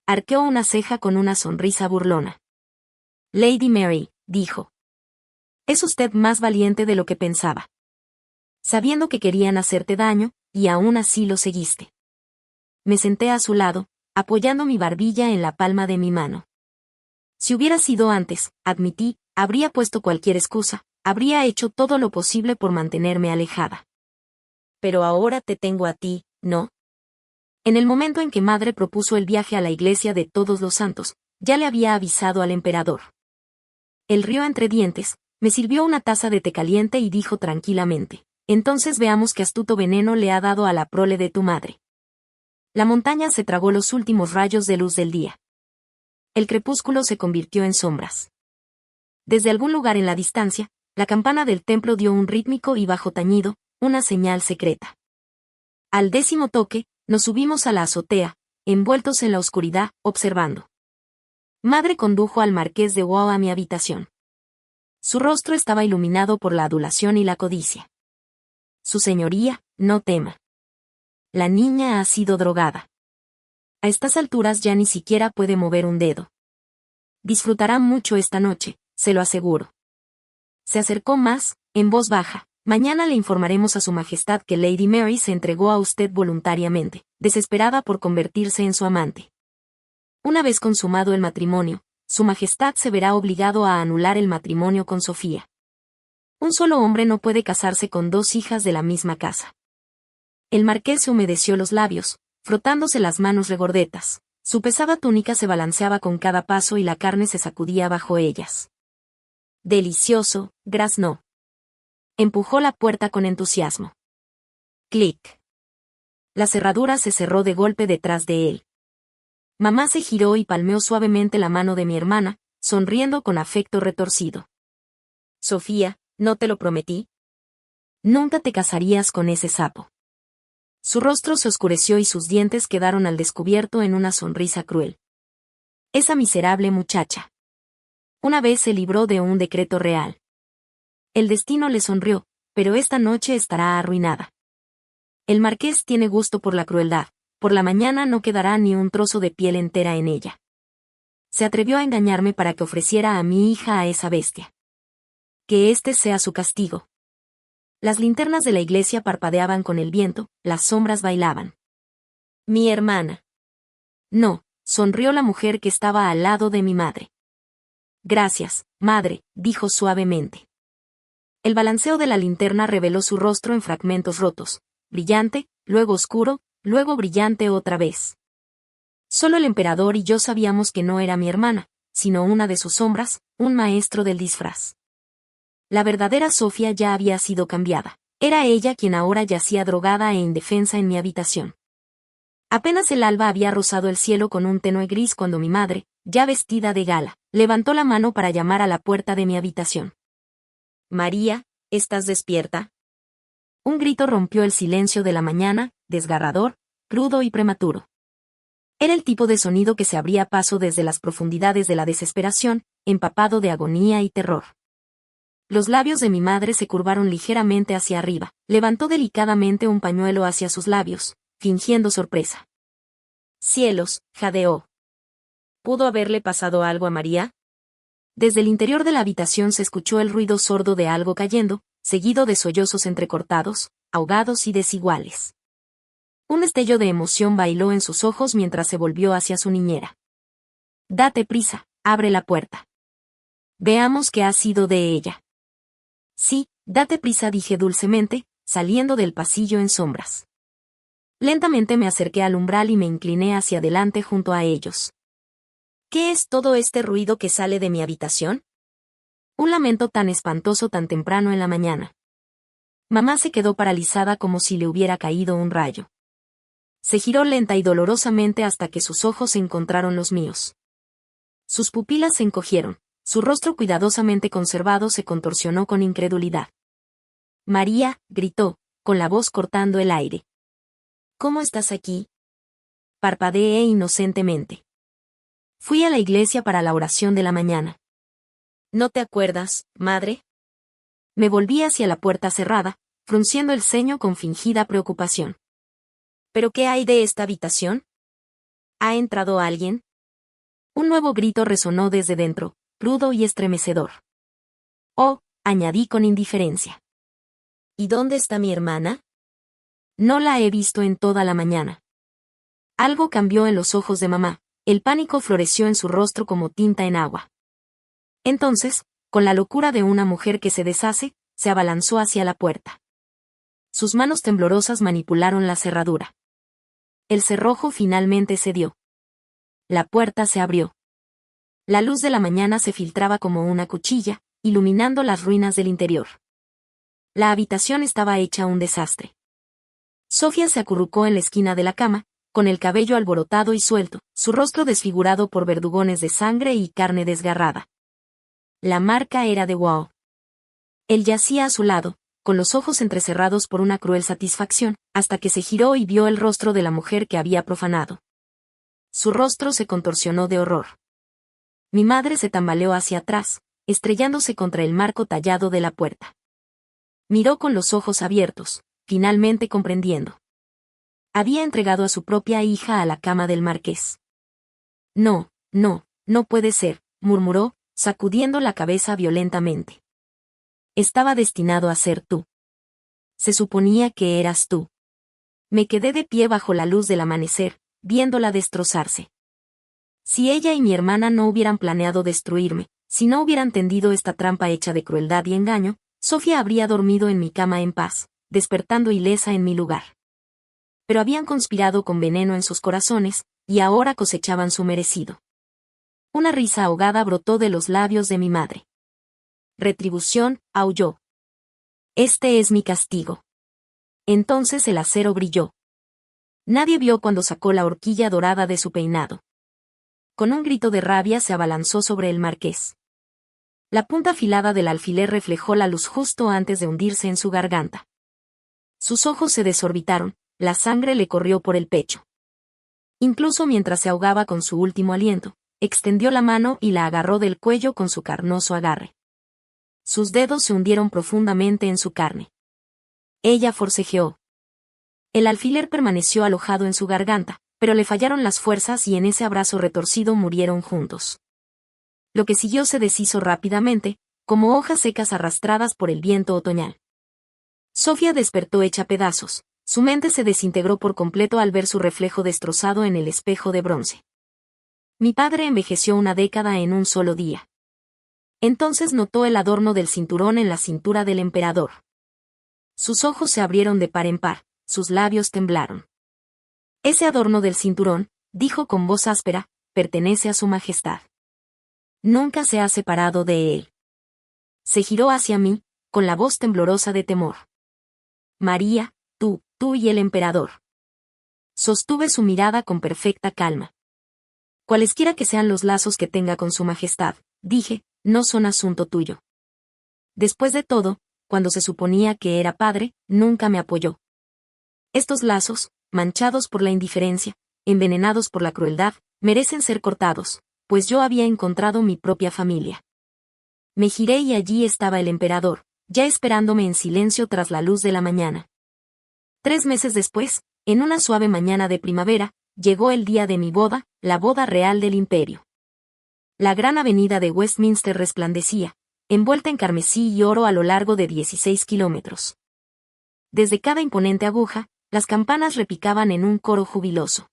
Arqueó una ceja con una sonrisa burlona. Lady Mary, dijo. Es usted más valiente de lo que pensaba. Sabiendo que querían hacerte daño, y aún así lo seguiste. Me senté a su lado, apoyando mi barbilla en la palma de mi mano. Si hubiera sido antes, admití, habría puesto cualquier excusa, Habría hecho todo lo posible por mantenerme alejada. Pero ahora te tengo a ti, ¿no? En el momento en que madre propuso el viaje a la iglesia de Todos los Santos, ya le había avisado al emperador. Él rió entre dientes, me sirvió una taza de té caliente y dijo tranquilamente: entonces veamos qué astuto veneno le ha dado a la prole de tu madre. La montaña se tragó los últimos rayos de luz del día. El crepúsculo se convirtió en sombras. Desde algún lugar en la distancia, la campana del templo dio un rítmico y bajo tañido, una señal secreta. Al 10º toque, nos subimos a la azotea, envueltos en la oscuridad, observando. Madre condujo al marqués de Wow a mi habitación. Su rostro estaba iluminado por la adulación y la codicia. Su señoría, no tema. La niña ha sido drogada. A estas alturas ya ni siquiera puede mover un dedo. Disfrutará mucho esta noche, se lo aseguro. Se acercó más, en voz baja. Mañana le informaremos a su majestad que Lady Mary se entregó a usted voluntariamente, desesperada por convertirse en su amante. Una vez consumado el matrimonio, su majestad se verá obligado a anular el matrimonio con Sofía. Un solo hombre no puede casarse con 2 hijas de la misma casa. El marqués se humedeció los labios, frotándose las manos regordetas. Su pesada túnica se balanceaba con cada paso y la carne se sacudía bajo ellas. Delicioso, graznó. Empujó la puerta con entusiasmo. Clic. La cerradura se cerró de golpe detrás de él. Mamá se giró y palmeó suavemente la mano de mi hermana, sonriendo con afecto retorcido. Sofía, ¿no te lo prometí? Nunca te casarías con ese sapo. Su rostro se oscureció y sus dientes quedaron al descubierto en una sonrisa cruel. Esa miserable muchacha. Una vez se libró de un decreto real. El destino le sonrió, pero esta noche estará arruinada. El marqués tiene gusto por la crueldad, por la mañana no quedará ni un trozo de piel entera en ella. Se atrevió a engañarme para que ofreciera a mi hija a esa bestia. Que este sea su castigo. Las linternas de la iglesia parpadeaban con el viento, las sombras bailaban. Mi hermana. No, sonrió la mujer que estaba al lado de mi madre. Gracias, madre, dijo suavemente. El balanceo de la linterna reveló su rostro en fragmentos rotos, brillante, luego oscuro, luego brillante otra vez. Solo el emperador y yo sabíamos que no era mi hermana, sino una de sus sombras, un maestro del disfraz. La verdadera Sofía ya había sido cambiada. Era ella quien ahora yacía drogada e indefensa en mi habitación. Apenas el alba había rozado el cielo con un tenue gris cuando mi madre, ya vestida de gala, levantó la mano para llamar a la puerta de mi habitación. María, ¿estás despierta? Un grito rompió el silencio de la mañana, desgarrador, crudo y prematuro. Era el tipo de sonido que se abría paso desde las profundidades de la desesperación, empapado de agonía y terror. Los labios de mi madre se curvaron ligeramente hacia arriba, levantó delicadamente un pañuelo hacia sus labios, fingiendo sorpresa. Cielos, jadeó. ¿Pudo haberle pasado algo a María? Desde el interior de la habitación se escuchó el ruido sordo de algo cayendo, seguido de sollozos entrecortados, ahogados y desiguales. Un destello de emoción bailó en sus ojos mientras se volvió hacia su niñera. Date prisa, abre la puerta. Veamos qué ha sido de ella. Sí, date prisa, dije dulcemente, saliendo del pasillo en sombras. Lentamente me acerqué al umbral y me incliné hacia adelante junto a ellos. ¿Qué es todo este ruido que sale de mi habitación? Un lamento tan espantoso tan temprano en la mañana. Mamá se quedó paralizada como si le hubiera caído un rayo. Se giró lenta y dolorosamente hasta que sus ojos se encontraron los míos. Sus pupilas se encogieron, su rostro cuidadosamente conservado se contorsionó con incredulidad. María, gritó, con la voz cortando el aire. ¿Cómo estás aquí? Parpadeé inocentemente. Fui a la iglesia para la oración de la mañana. ¿No te acuerdas, madre? Me volví hacia la puerta cerrada, frunciendo el ceño con fingida preocupación. ¿Pero qué hay de esta habitación? ¿Ha entrado alguien? Un nuevo grito resonó desde dentro, rudo y estremecedor. Oh, añadí con indiferencia. ¿Y dónde está mi hermana? No la he visto en toda la mañana. Algo cambió en los ojos de mamá, el pánico floreció en su rostro como tinta en agua. Entonces, con la locura de una mujer que se deshace, se abalanzó hacia la puerta. Sus manos temblorosas manipularon la cerradura. El cerrojo finalmente cedió. La puerta se abrió. La luz de la mañana se filtraba como una cuchilla, iluminando las ruinas del interior. La habitación estaba hecha un desastre. Sofía se acurrucó en la esquina de la cama, con el cabello alborotado y suelto, su rostro desfigurado por verdugones de sangre y carne desgarrada. La marca era de Wao. Él yacía a su lado, con los ojos entrecerrados por una cruel satisfacción, hasta que se giró y vio el rostro de la mujer que había profanado. Su rostro se contorsionó de horror. Mi madre se tambaleó hacia atrás, estrellándose contra el marco tallado de la puerta. Miró con los ojos abiertos, finalmente comprendiendo. Había entregado a su propia hija a la cama del marqués. No, no, no puede ser, murmuró, sacudiendo la cabeza violentamente. Estaba destinado a ser tú. Se suponía que eras tú. Me quedé de pie bajo la luz del amanecer, viéndola destrozarse. Si ella y mi hermana no hubieran planeado destruirme, si no hubieran tendido esta trampa hecha de crueldad y engaño, Sofía habría dormido en mi cama en paz, despertando ilesa en mi lugar. Pero habían conspirado con veneno en sus corazones, y ahora cosechaban su merecido. Una risa ahogada brotó de los labios de mi madre. Retribución, aulló. Este es mi castigo. Entonces el acero brilló. Nadie vio cuando sacó la horquilla dorada de su peinado. Con un grito de rabia se abalanzó sobre el marqués. La punta afilada del alfiler reflejó la luz justo antes de hundirse en su garganta. Sus ojos se desorbitaron, la sangre le corrió por el pecho. Incluso mientras se ahogaba con su último aliento, extendió la mano y la agarró del cuello con su carnoso agarre. Sus dedos se hundieron profundamente en su carne. Ella forcejeó. El alfiler permaneció alojado en su garganta, pero le fallaron las fuerzas y en ese abrazo retorcido murieron juntos. Lo que siguió se deshizo rápidamente, como hojas secas arrastradas por el viento otoñal. Sofía despertó hecha pedazos, su mente se desintegró por completo al ver su reflejo destrozado en el espejo de bronce. Mi padre envejeció una década en un solo día. Entonces notó el adorno del cinturón en la cintura del emperador. Sus ojos se abrieron de par en par, sus labios temblaron. Ese adorno del cinturón, dijo con voz áspera, pertenece a su majestad. Nunca se ha separado de él. Se giró hacia mí, con la voz temblorosa de temor. María, tú y el emperador. Sostuve su mirada con perfecta calma. Cualesquiera que sean los lazos que tenga con su majestad, dije, no son asunto tuyo. Después de todo, cuando se suponía que era padre, nunca me apoyó. Estos lazos, manchados por la indiferencia, envenenados por la crueldad, merecen ser cortados, pues yo había encontrado mi propia familia. Me giré y allí estaba el emperador, ya esperándome en silencio tras la luz de la mañana. 3 meses después, en una suave mañana de primavera, llegó el día de mi boda, la boda real del imperio. La gran avenida de Westminster resplandecía, envuelta en carmesí y oro a lo largo de 16 kilómetros. Desde cada imponente aguja, las campanas repicaban en un coro jubiloso.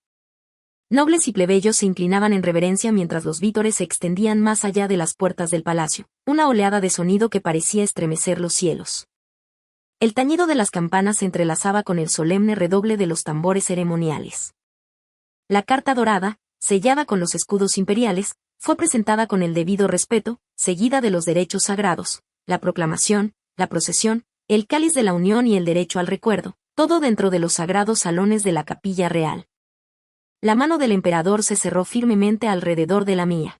Nobles y plebeyos se inclinaban en reverencia mientras los vítores se extendían más allá de las puertas del palacio, una oleada de sonido que parecía estremecer los cielos. El tañido de las campanas se entrelazaba con el solemne redoble de los tambores ceremoniales. La carta dorada, sellada con los escudos imperiales, fue presentada con el debido respeto, seguida de los derechos sagrados, la proclamación, la procesión, el cáliz de la unión y el derecho al recuerdo, todo dentro de los sagrados salones de la capilla real. La mano del emperador se cerró firmemente alrededor de la mía.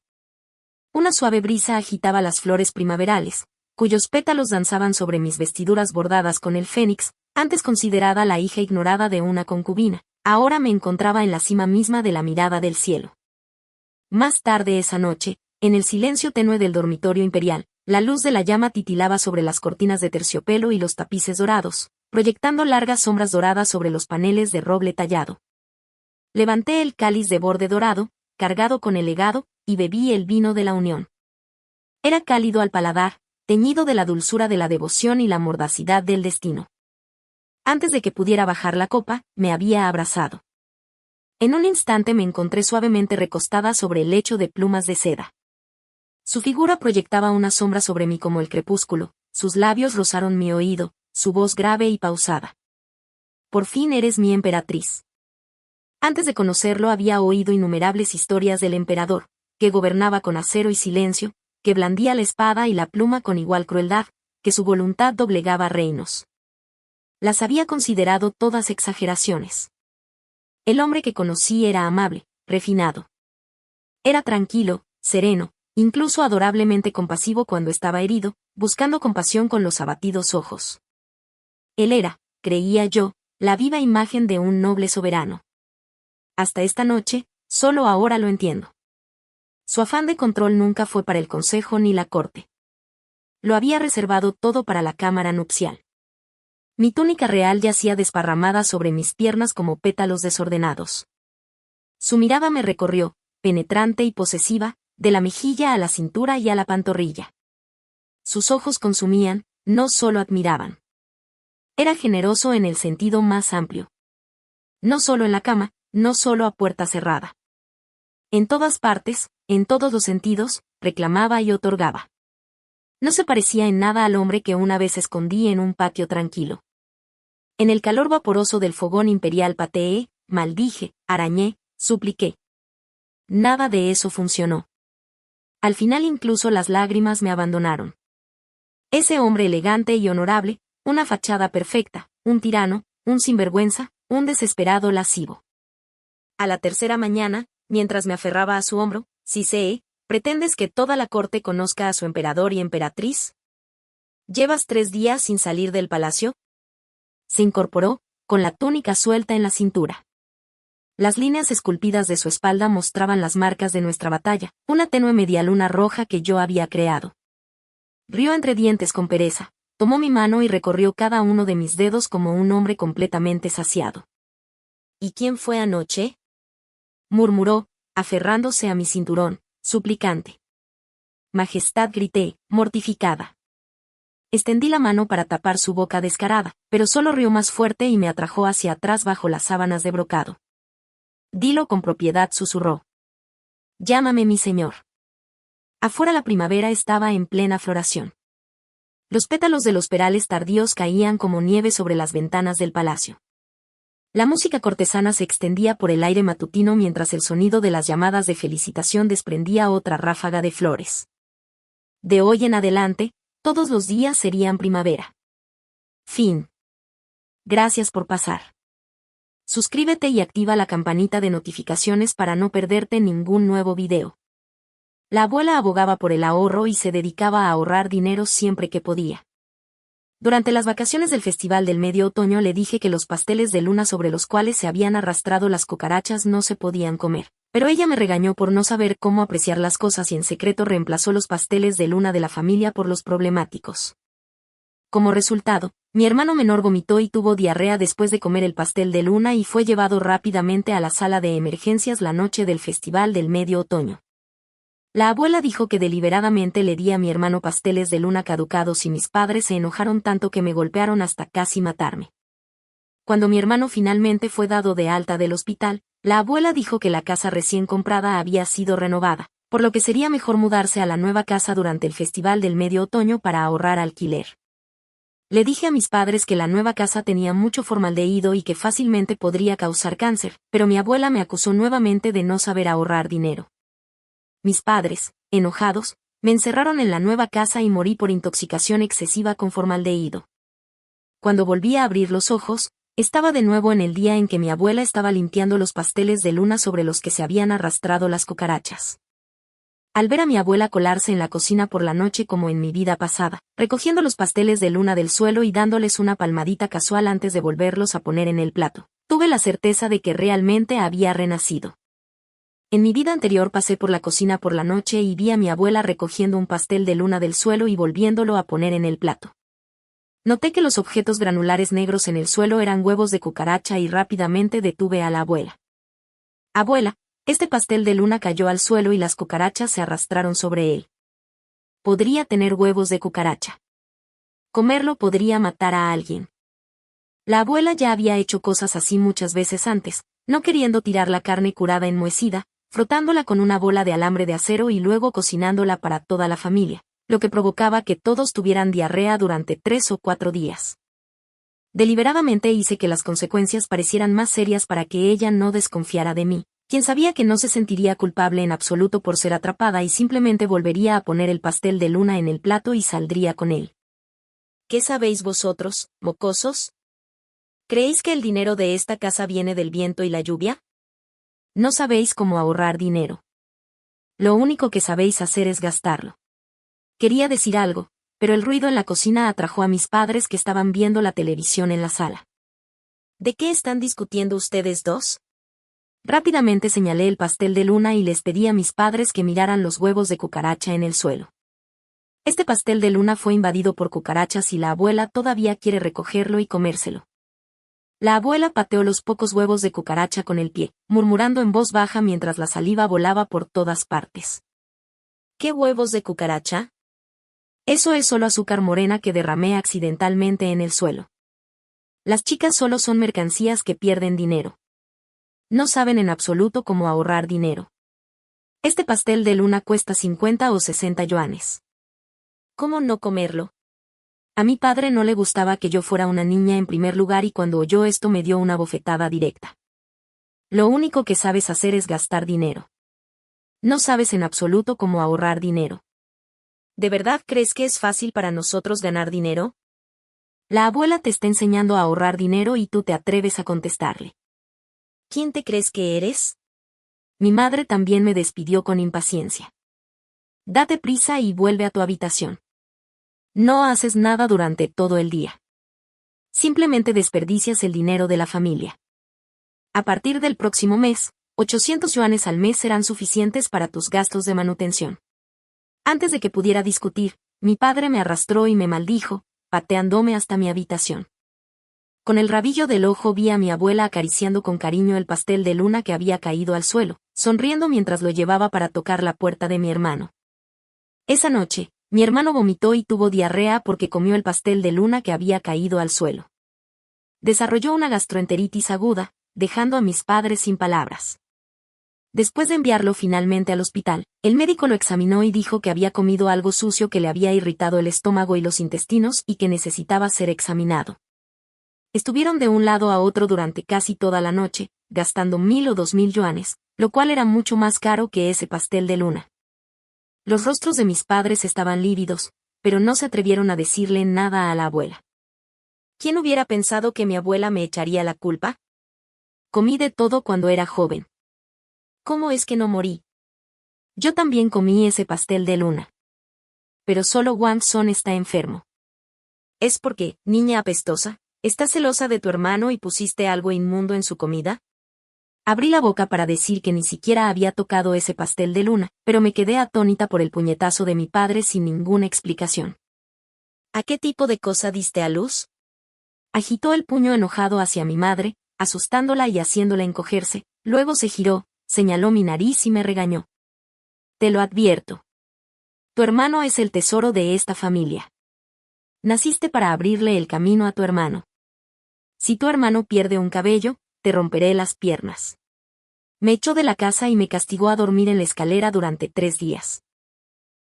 Una suave brisa agitaba las flores primaverales, cuyos pétalos danzaban sobre mis vestiduras bordadas con el fénix, antes considerada la hija ignorada de una concubina, ahora me encontraba en la cima misma de la mirada del cielo. Más tarde esa noche, en el silencio tenue del dormitorio imperial, la luz de la llama titilaba sobre las cortinas de terciopelo y los tapices dorados, proyectando largas sombras doradas sobre los paneles de roble tallado. Levanté el cáliz de borde dorado, cargado con el legado, y bebí el vino de la unión. Era cálido al paladar, teñido de la dulzura de la devoción y la mordacidad del destino. Antes de que pudiera bajar la copa, me había abrazado. En un instante me encontré suavemente recostada sobre el lecho de plumas de seda. Su figura proyectaba una sombra sobre mí como el crepúsculo, sus labios rozaron mi oído, su voz grave y pausada. Por fin eres mi emperatriz. Antes de conocerlo había oído innumerables historias del emperador, que gobernaba con acero y silencio, que blandía la espada y la pluma con igual crueldad, que su voluntad doblegaba reinos. Las había considerado todas exageraciones. El hombre que conocí era amable, refinado. Era tranquilo, sereno, incluso adorablemente compasivo cuando estaba herido, buscando compasión con los abatidos ojos. Él era, creía yo, la viva imagen de un noble soberano. Hasta esta noche, solo ahora lo entiendo. Su afán de control nunca fue para el consejo ni la corte. Lo había reservado todo para la cámara nupcial. Mi túnica real yacía desparramada sobre mis piernas como pétalos desordenados. Su mirada me recorrió, penetrante y posesiva, de la mejilla a la cintura y a la pantorrilla. Sus ojos consumían, no solo admiraban. Era generoso en el sentido más amplio. No solo en la cama, no solo a puerta cerrada. En todas partes, en todos los sentidos, reclamaba y otorgaba. No se parecía en nada al hombre que una vez escondí en un patio tranquilo. En el calor vaporoso del fogón imperial pateé, maldije, arañé, supliqué. Nada de eso funcionó. Al final incluso las lágrimas me abandonaron. Ese hombre elegante y honorable, una fachada perfecta, un tirano, un sinvergüenza, un desesperado lascivo. A la tercera mañana, mientras me aferraba a su hombro, Cicee, ¿pretendes que toda la corte conozca a su emperador y emperatriz? ¿Llevas 3 días sin salir del palacio? Se incorporó, con la túnica suelta en la cintura. Las líneas esculpidas de su espalda mostraban las marcas de nuestra batalla, una tenue medialuna roja que yo había creado. Rió entre dientes con pereza, tomó mi mano y recorrió cada uno de mis dedos como un hombre completamente saciado. ¿Y quién fue anoche?, murmuró, aferrándose a mi cinturón, suplicante. Majestad, grité, mortificada. Extendí la mano para tapar su boca descarada, pero solo rió más fuerte y me atrajo hacia atrás bajo las sábanas de brocado. Dilo con propiedad, susurró. Llámame mi señor. Afuera la primavera estaba en plena floración. Los pétalos de los perales tardíos caían como nieve sobre las ventanas del palacio. La música cortesana se extendía por el aire matutino mientras el sonido de las llamadas de felicitación desprendía otra ráfaga de flores. De hoy en adelante, todos los días serían primavera. Fin. Gracias por pasar. Suscríbete y activa la campanita de notificaciones para no perderte ningún nuevo video. La abuela abogaba por el ahorro y se dedicaba a ahorrar dinero siempre que podía. Durante las vacaciones del Festival del Medio Otoño le dije que los pasteles de luna sobre los cuales se habían arrastrado las cucarachas no se podían comer, pero ella me regañó por no saber cómo apreciar las cosas y en secreto reemplazó los pasteles de luna de la familia por los problemáticos. Como resultado, mi hermano menor vomitó y tuvo diarrea después de comer el pastel de luna y fue llevado rápidamente a la sala de emergencias la noche del Festival del Medio Otoño. La abuela dijo que deliberadamente le di a mi hermano pasteles de luna caducados y mis padres se enojaron tanto que me golpearon hasta casi matarme. Cuando mi hermano finalmente fue dado de alta del hospital, la abuela dijo que la casa recién comprada había sido renovada, por lo que sería mejor mudarse a la nueva casa durante el Festival del Medio Otoño para ahorrar alquiler. Le dije a mis padres que la nueva casa tenía mucho formaldehído y que fácilmente podría causar cáncer, pero mi abuela me acusó nuevamente de no saber ahorrar dinero. Mis padres, enojados, me encerraron en la nueva casa y morí por intoxicación excesiva con formaldehído. Cuando volví a abrir los ojos, estaba de nuevo en el día en que mi abuela estaba limpiando los pasteles de luna sobre los que se habían arrastrado las cucarachas. Al ver a mi abuela colarse en la cocina por la noche como en mi vida pasada, recogiendo los pasteles de luna del suelo y dándoles una palmadita casual antes de volverlos a poner en el plato, tuve la certeza de que realmente había renacido. En mi vida anterior pasé por la cocina por la noche y vi a mi abuela recogiendo un pastel de luna del suelo y volviéndolo a poner en el plato. Noté que los objetos granulares negros en el suelo eran huevos de cucaracha y rápidamente detuve a la abuela. Abuela, este pastel de luna cayó al suelo y las cucarachas se arrastraron sobre él. Podría tener huevos de cucaracha. Comerlo podría matar a alguien. La abuela ya había hecho cosas así muchas veces antes, no queriendo tirar la carne curada enmohecida, frotándola con una bola de alambre de acero y luego cocinándola para toda la familia, lo que provocaba que todos tuvieran diarrea durante 3 o 4 días. Deliberadamente hice que las consecuencias parecieran más serias para que ella no desconfiara de mí, quien sabía que no se sentiría culpable en absoluto por ser atrapada y simplemente volvería a poner el pastel de luna en el plato y saldría con él. ¿Qué sabéis vosotros, mocosos? ¿Creéis que el dinero de esta casa viene del viento y la lluvia? No sabéis cómo ahorrar dinero. Lo único que sabéis hacer es gastarlo. Quería decir algo, pero el ruido en la cocina atrajo a mis padres que estaban viendo la televisión en la sala. ¿De qué están discutiendo ustedes dos? Rápidamente señalé el pastel de luna y les pedí a mis padres que miraran los huevos de cucaracha en el suelo. Este pastel de luna fue invadido por cucarachas y la abuela todavía quiere recogerlo y comérselo. La abuela pateó los pocos huevos de cucaracha con el pie, murmurando en voz baja mientras la saliva volaba por todas partes. ¿Qué huevos de cucaracha? Eso es solo azúcar morena que derramé accidentalmente en el suelo. Las chicas solo son mercancías que pierden dinero. No saben en absoluto cómo ahorrar dinero. Este pastel de luna cuesta 50 o 60 yuanes. ¿Cómo no comerlo? A mi padre no le gustaba que yo fuera una niña en primer lugar y cuando oyó esto me dio una bofetada directa. Lo único que sabes hacer es gastar dinero. No sabes en absoluto cómo ahorrar dinero. ¿De verdad crees que es fácil para nosotros ganar dinero? La abuela te está enseñando a ahorrar dinero y tú te atreves a contestarle. ¿Quién te crees que eres? Mi madre también me despidió con impaciencia. Date prisa y vuelve a tu habitación. No haces nada durante todo el día. Simplemente desperdicias el dinero de la familia. A partir del próximo mes, 800 yuanes al mes serán suficientes para tus gastos de manutención. Antes de que pudiera discutir, mi padre me arrastró y me maldijo, pateándome hasta mi habitación. Con el rabillo del ojo vi a mi abuela acariciando con cariño el pastel de luna que había caído al suelo, sonriendo mientras lo llevaba para tocar la puerta de mi hermano. Esa noche, mi hermano vomitó y tuvo diarrea porque comió el pastel de luna que había caído al suelo. Desarrolló una gastroenteritis aguda, dejando a mis padres sin palabras. Después de enviarlo finalmente al hospital, el médico lo examinó y dijo que había comido algo sucio que le había irritado el estómago y los intestinos y que necesitaba ser examinado. Estuvieron de un lado a otro durante casi toda la noche, gastando 1.000 o 2.000 yuanes, lo cual era mucho más caro que ese pastel de luna. Los rostros de mis padres estaban lívidos, pero no se atrevieron a decirle nada a la abuela. ¿Quién hubiera pensado que mi abuela me echaría la culpa? Comí de todo cuando era joven. ¿Cómo es que no morí? Yo también comí ese pastel de luna. Pero solo Wang Son está enfermo. ¿Es porque, niña apestosa, estás celosa de tu hermano y pusiste algo inmundo en su comida? Abrí la boca para decir que ni siquiera había tocado ese pastel de luna, pero me quedé atónita por el puñetazo de mi padre sin ninguna explicación. ¿A qué tipo de cosa diste a luz? Agitó el puño enojado hacia mi madre, asustándola y haciéndola encogerse, luego se giró, señaló mi nariz y me regañó. Te lo advierto. Tu hermano es el tesoro de esta familia. Naciste para abrirle el camino a tu hermano. Si tu hermano pierde un cabello, te romperé las piernas. Me echó de la casa y me castigó a dormir en la escalera durante 3 días.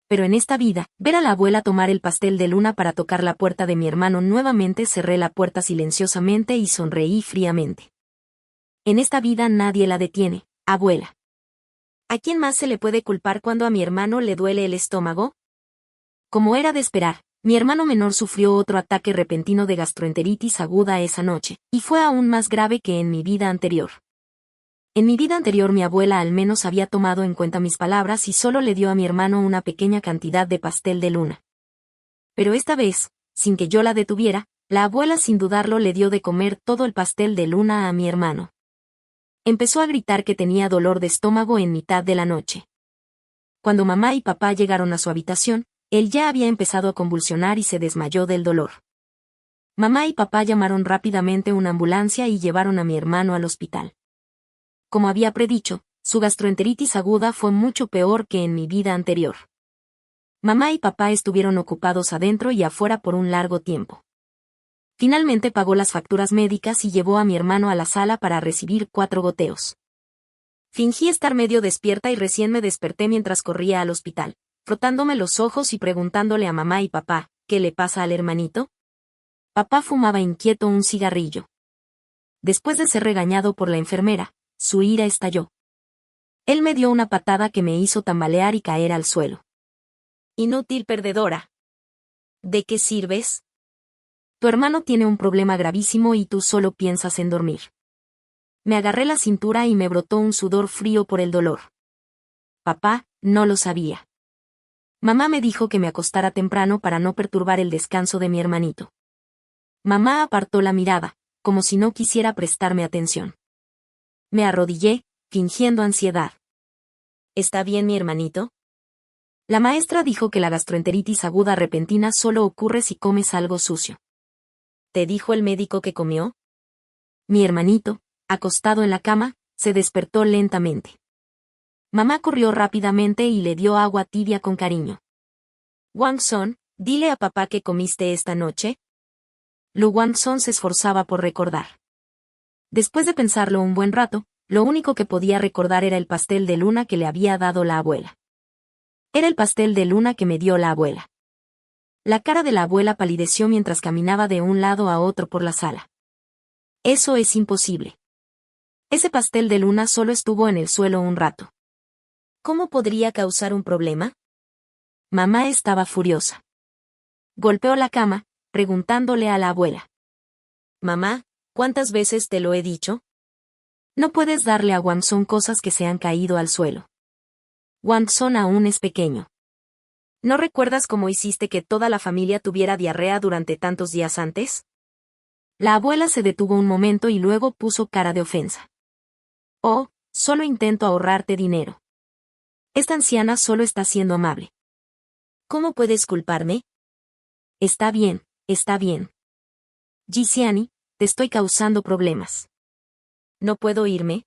Pero en esta vida, ver a la abuela tomar el pastel de luna para tocar la puerta de mi hermano nuevamente cerré la puerta silenciosamente y sonreí fríamente. En esta vida nadie la detiene, abuela. ¿A quién más se le puede culpar cuando a mi hermano le duele el estómago? Como era de esperar, mi hermano menor sufrió otro ataque repentino de gastroenteritis aguda esa noche, y fue aún más grave que en mi vida anterior. En mi vida anterior mi abuela al menos había tomado en cuenta mis palabras y solo le dio a mi hermano una pequeña cantidad de pastel de luna. Pero esta vez, sin que yo la detuviera, la abuela sin dudarlo le dio de comer todo el pastel de luna a mi hermano. Empezó a gritar que tenía dolor de estómago en mitad de la noche. Cuando mamá y papá llegaron a su habitación, él ya había empezado a convulsionar y se desmayó del dolor. Mamá y papá llamaron rápidamente una ambulancia y llevaron a mi hermano al hospital. Como había predicho, su gastroenteritis aguda fue mucho peor que en mi vida anterior. Mamá y papá estuvieron ocupados adentro y afuera por un largo tiempo. Finalmente pagó las facturas médicas y llevó a mi hermano a la sala para recibir 4 goteos. Fingí estar medio despierta y recién me desperté mientras corría al hospital, frotándome los ojos y preguntándole a mamá y papá, ¿qué le pasa al hermanito? Papá fumaba inquieto un cigarrillo. Después de ser regañado por la enfermera, su ira estalló. Él me dio una patada que me hizo tambalear y caer al suelo. Inútil perdedora. ¿De qué sirves? Tu hermano tiene un problema gravísimo y tú solo piensas en dormir. Me agarré la cintura y me brotó un sudor frío por el dolor. Papá, no lo sabía. Mamá me dijo que me acostara temprano para no perturbar el descanso de mi hermanito. Mamá apartó la mirada, como si no quisiera prestarme atención. Me arrodillé, fingiendo ansiedad. ¿Está bien mi hermanito? La maestra dijo que la gastroenteritis aguda repentina solo ocurre si comes algo sucio. ¿Te dijo el médico que comió? Mi hermanito, acostado en la cama, se despertó lentamente. Mamá corrió rápidamente y le dio agua tibia con cariño. Wang-son, dile a papá que comiste esta noche. Lu Wang-son se esforzaba por recordar. Después de pensarlo un buen rato, lo único que podía recordar era el pastel de luna que le había dado la abuela. Era el pastel de luna que me dio la abuela. La cara de la abuela palideció mientras caminaba de un lado a otro por la sala. Eso es imposible. Ese pastel de luna solo estuvo en el suelo un rato. ¿Cómo podría causar un problema? Mamá estaba furiosa. Golpeó la cama, preguntándole a la abuela. Mamá, ¿cuántas veces te lo he dicho? No puedes darle a Wang-son cosas que se han caído al suelo. Wang-son aún es pequeño. ¿No recuerdas cómo hiciste que toda la familia tuviera diarrea durante tantos días antes? La abuela se detuvo un momento y luego puso cara de ofensa. Oh, solo intento ahorrarte dinero. Esta anciana solo está siendo amable. ¿Cómo puedes culparme? Está bien, está bien. Ji-Xiani, te estoy causando problemas. ¿No puedo irme?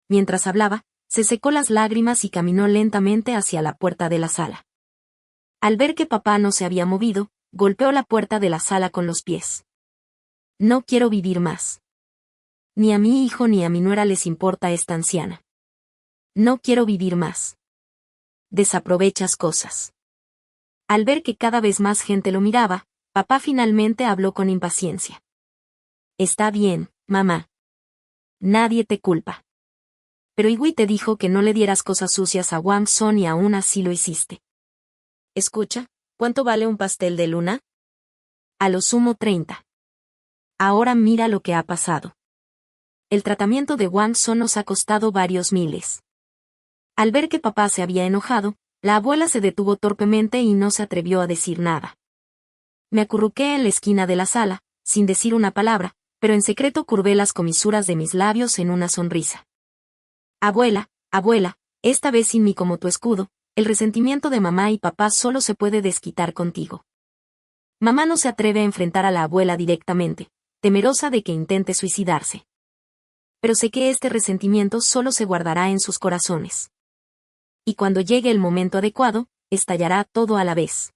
Mientras hablaba, se secó las lágrimas y caminó lentamente hacia la puerta de la sala. Al ver que papá no se había movido, golpeó la puerta de la sala con los pies. No quiero vivir más. Ni a mi hijo ni a mi nuera les importa esta anciana. No quiero vivir más. Desaprovechas cosas. Al ver que cada vez más gente lo miraba, papá finalmente habló con impaciencia. Está bien, mamá. Nadie te culpa. Pero Iwi te dijo que no le dieras cosas sucias a Wang-son y aún así lo hiciste. Escucha, ¿cuánto vale un pastel de luna? A lo sumo 30. Ahora mira lo que ha pasado. El tratamiento de Wang-son nos ha costado varios miles. Al ver que papá se había enojado, la abuela se detuvo torpemente y no se atrevió a decir nada. Me acurruqué en la esquina de la sala, sin decir una palabra, pero en secreto curvé las comisuras de mis labios en una sonrisa. Abuela, abuela, esta vez sin mí como tu escudo, el resentimiento de mamá y papá solo se puede desquitar contigo. Mamá no se atreve a enfrentar a la abuela directamente, temerosa de que intente suicidarse. Pero sé que este resentimiento solo se guardará en sus corazones. Y cuando llegue el momento adecuado, estallará todo a la vez.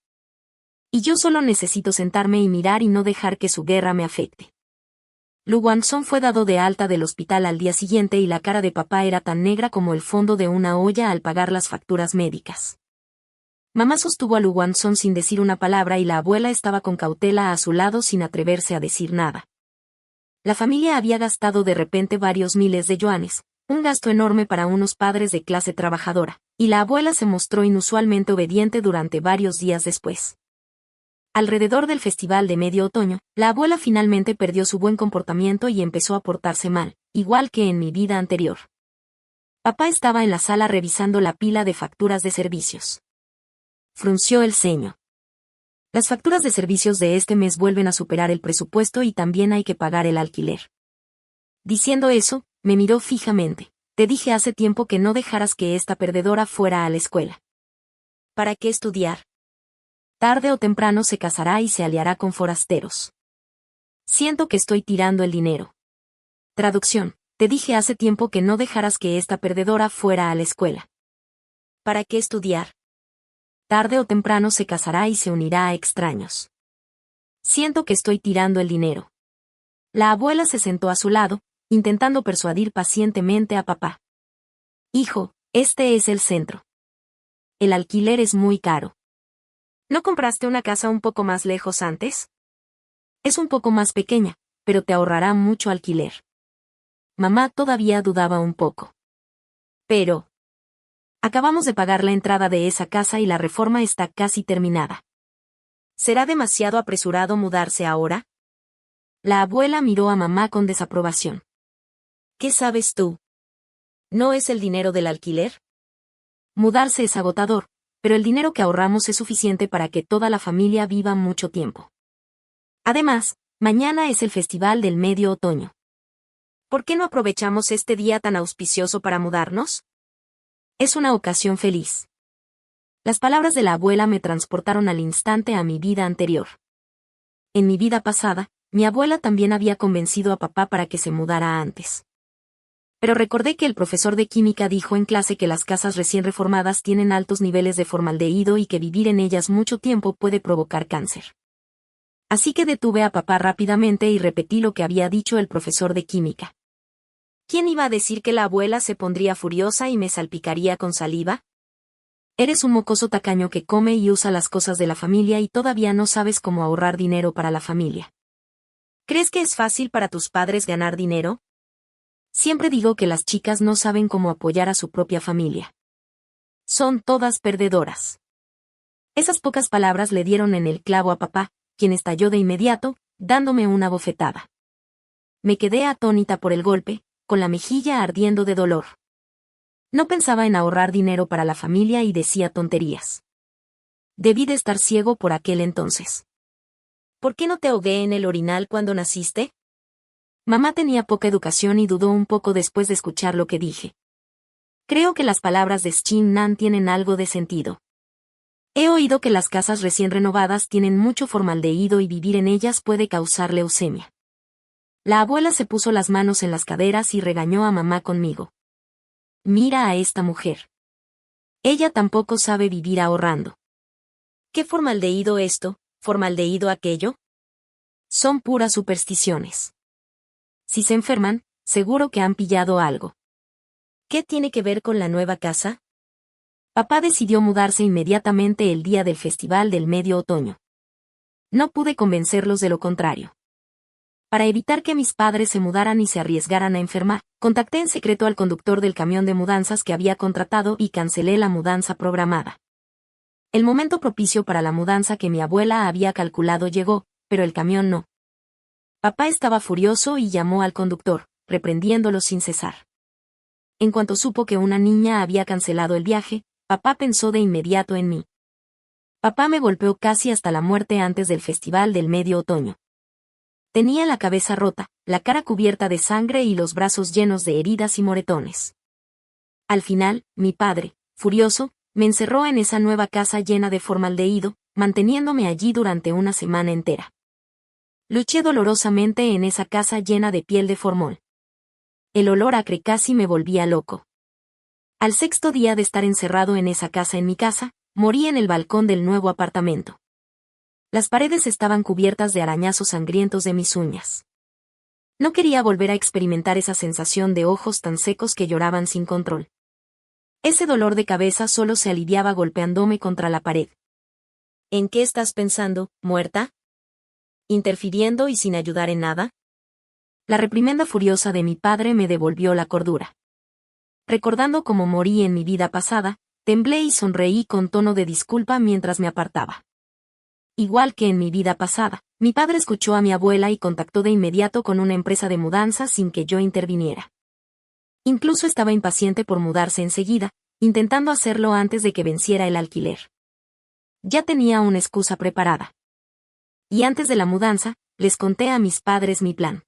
Y yo solo necesito sentarme y mirar y no dejar que su guerra me afecte. Lu Wang-son fue dado de alta del hospital al día siguiente y la cara de papá era tan negra como el fondo de una olla al pagar las facturas médicas. Mamá sostuvo a Lu Wang-son sin decir una palabra y la abuela estaba con cautela a su lado sin atreverse a decir nada. La familia había gastado de repente varios miles de yuanes, un gasto enorme para unos padres de clase trabajadora, y la abuela se mostró inusualmente obediente durante varios días después. Alrededor del festival de medio otoño, la abuela finalmente perdió su buen comportamiento y empezó a portarse mal, igual que en mi vida anterior. Papá estaba en la sala revisando la pila de facturas de servicios. Frunció el ceño. Las facturas de servicios de este mes vuelven a superar el presupuesto y también hay que pagar el alquiler. Diciendo eso, me miró fijamente. Te dije hace tiempo que no dejaras que esta perdedora fuera a la escuela. ¿Para qué estudiar? Tarde o temprano se casará y se aliará con forasteros. Siento que estoy tirando el dinero. Traducción. Te dije hace tiempo que no dejaras que esta perdedora fuera a la escuela. ¿Para qué estudiar? Tarde o temprano se casará y se unirá a extraños. Siento que estoy tirando el dinero. La abuela se sentó a su lado, intentando persuadir pacientemente a papá. Hijo, este es el centro. El alquiler es muy caro. ¿No compraste una casa un poco más lejos antes? Es un poco más pequeña, pero te ahorrará mucho alquiler. Mamá todavía dudaba un poco. Pero acabamos de pagar la entrada de esa casa y la reforma está casi terminada. ¿Será demasiado apresurado mudarse ahora? La abuela miró a mamá con desaprobación. ¿Qué sabes tú? ¿No es el dinero del alquiler? Mudarse es agotador, pero el dinero que ahorramos es suficiente para que toda la familia viva mucho tiempo. Además, mañana es el Festival del Medio Otoño. ¿Por qué no aprovechamos este día tan auspicioso para mudarnos? Es una ocasión feliz. Las palabras de la abuela me transportaron al instante a mi vida anterior. En mi vida pasada, mi abuela también había convencido a papá para que se mudara antes. Pero recordé que el profesor de química dijo en clase que las casas recién reformadas tienen altos niveles de formaldehído y que vivir en ellas mucho tiempo puede provocar cáncer. Así que detuve a papá rápidamente y repetí lo que había dicho el profesor de química. ¿Quién iba a decir que la abuela se pondría furiosa y me salpicaría con saliva? Eres un mocoso tacaño que come y usa las cosas de la familia y todavía no sabes cómo ahorrar dinero para la familia. ¿Crees que es fácil para tus padres ganar dinero? Siempre digo que las chicas no saben cómo apoyar a su propia familia. Son todas perdedoras. Esas pocas palabras le dieron en el clavo a papá, quien estalló de inmediato, dándome una bofetada. Me quedé atónita por el golpe, con la mejilla ardiendo de dolor. No pensaba en ahorrar dinero para la familia y decía tonterías. Debí de estar ciego por aquel entonces. ¿Por qué no te ahogué en el orinal cuando naciste? Mamá tenía poca educación y dudó un poco después de escuchar lo que dije. Creo que las palabras de Shin Nan tienen algo de sentido. He oído que las casas recién renovadas tienen mucho formaldehído y vivir en ellas puede causar leucemia. La abuela se puso las manos en las caderas y regañó a mamá conmigo. Mira a esta mujer. Ella tampoco sabe vivir ahorrando. ¿Qué formaldehído esto, formaldehído aquello? Son puras supersticiones. Si se enferman, seguro que han pillado algo. ¿Qué tiene que ver con la nueva casa? Papá decidió mudarse inmediatamente el día del Festival del Medio Otoño. No pude convencerlos de lo contrario. Para evitar que mis padres se mudaran y se arriesgaran a enfermar, contacté en secreto al conductor del camión de mudanzas que había contratado y cancelé la mudanza programada. El momento propicio para la mudanza que mi abuela había calculado llegó, pero el camión no. Papá estaba furioso y llamó al conductor, reprendiéndolo sin cesar. En cuanto supo que una niña había cancelado el viaje, papá pensó de inmediato en mí. Papá me golpeó casi hasta la muerte antes del Festival del Medio Otoño. Tenía la cabeza rota, la cara cubierta de sangre y los brazos llenos de heridas y moretones. Al final, mi padre, furioso, me encerró en esa nueva casa llena de formaldehído, manteniéndome allí durante una semana entera. Luché dolorosamente en esa casa llena de piel de formol. El olor acre casi me volvía loco. Al sexto día de estar encerrado en esa casa en mi casa, morí en el balcón del nuevo apartamento. Las paredes estaban cubiertas de arañazos sangrientos de mis uñas. No quería volver a experimentar esa sensación de ojos tan secos que lloraban sin control. Ese dolor de cabeza solo se aliviaba golpeándome contra la pared. ¿En qué estás pensando, muerta? ¿Interfiriendo y sin ayudar en nada? La reprimenda furiosa de mi padre me devolvió la cordura. Recordando cómo morí en mi vida pasada, temblé y sonreí con tono de disculpa mientras me apartaba. Igual que en mi vida pasada, mi padre escuchó a mi abuela y contactó de inmediato con una empresa de mudanza sin que yo interviniera. Incluso estaba impaciente por mudarse enseguida, intentando hacerlo antes de que venciera el alquiler. Ya tenía una excusa preparada. Y antes de la mudanza, les conté a mis padres mi plan.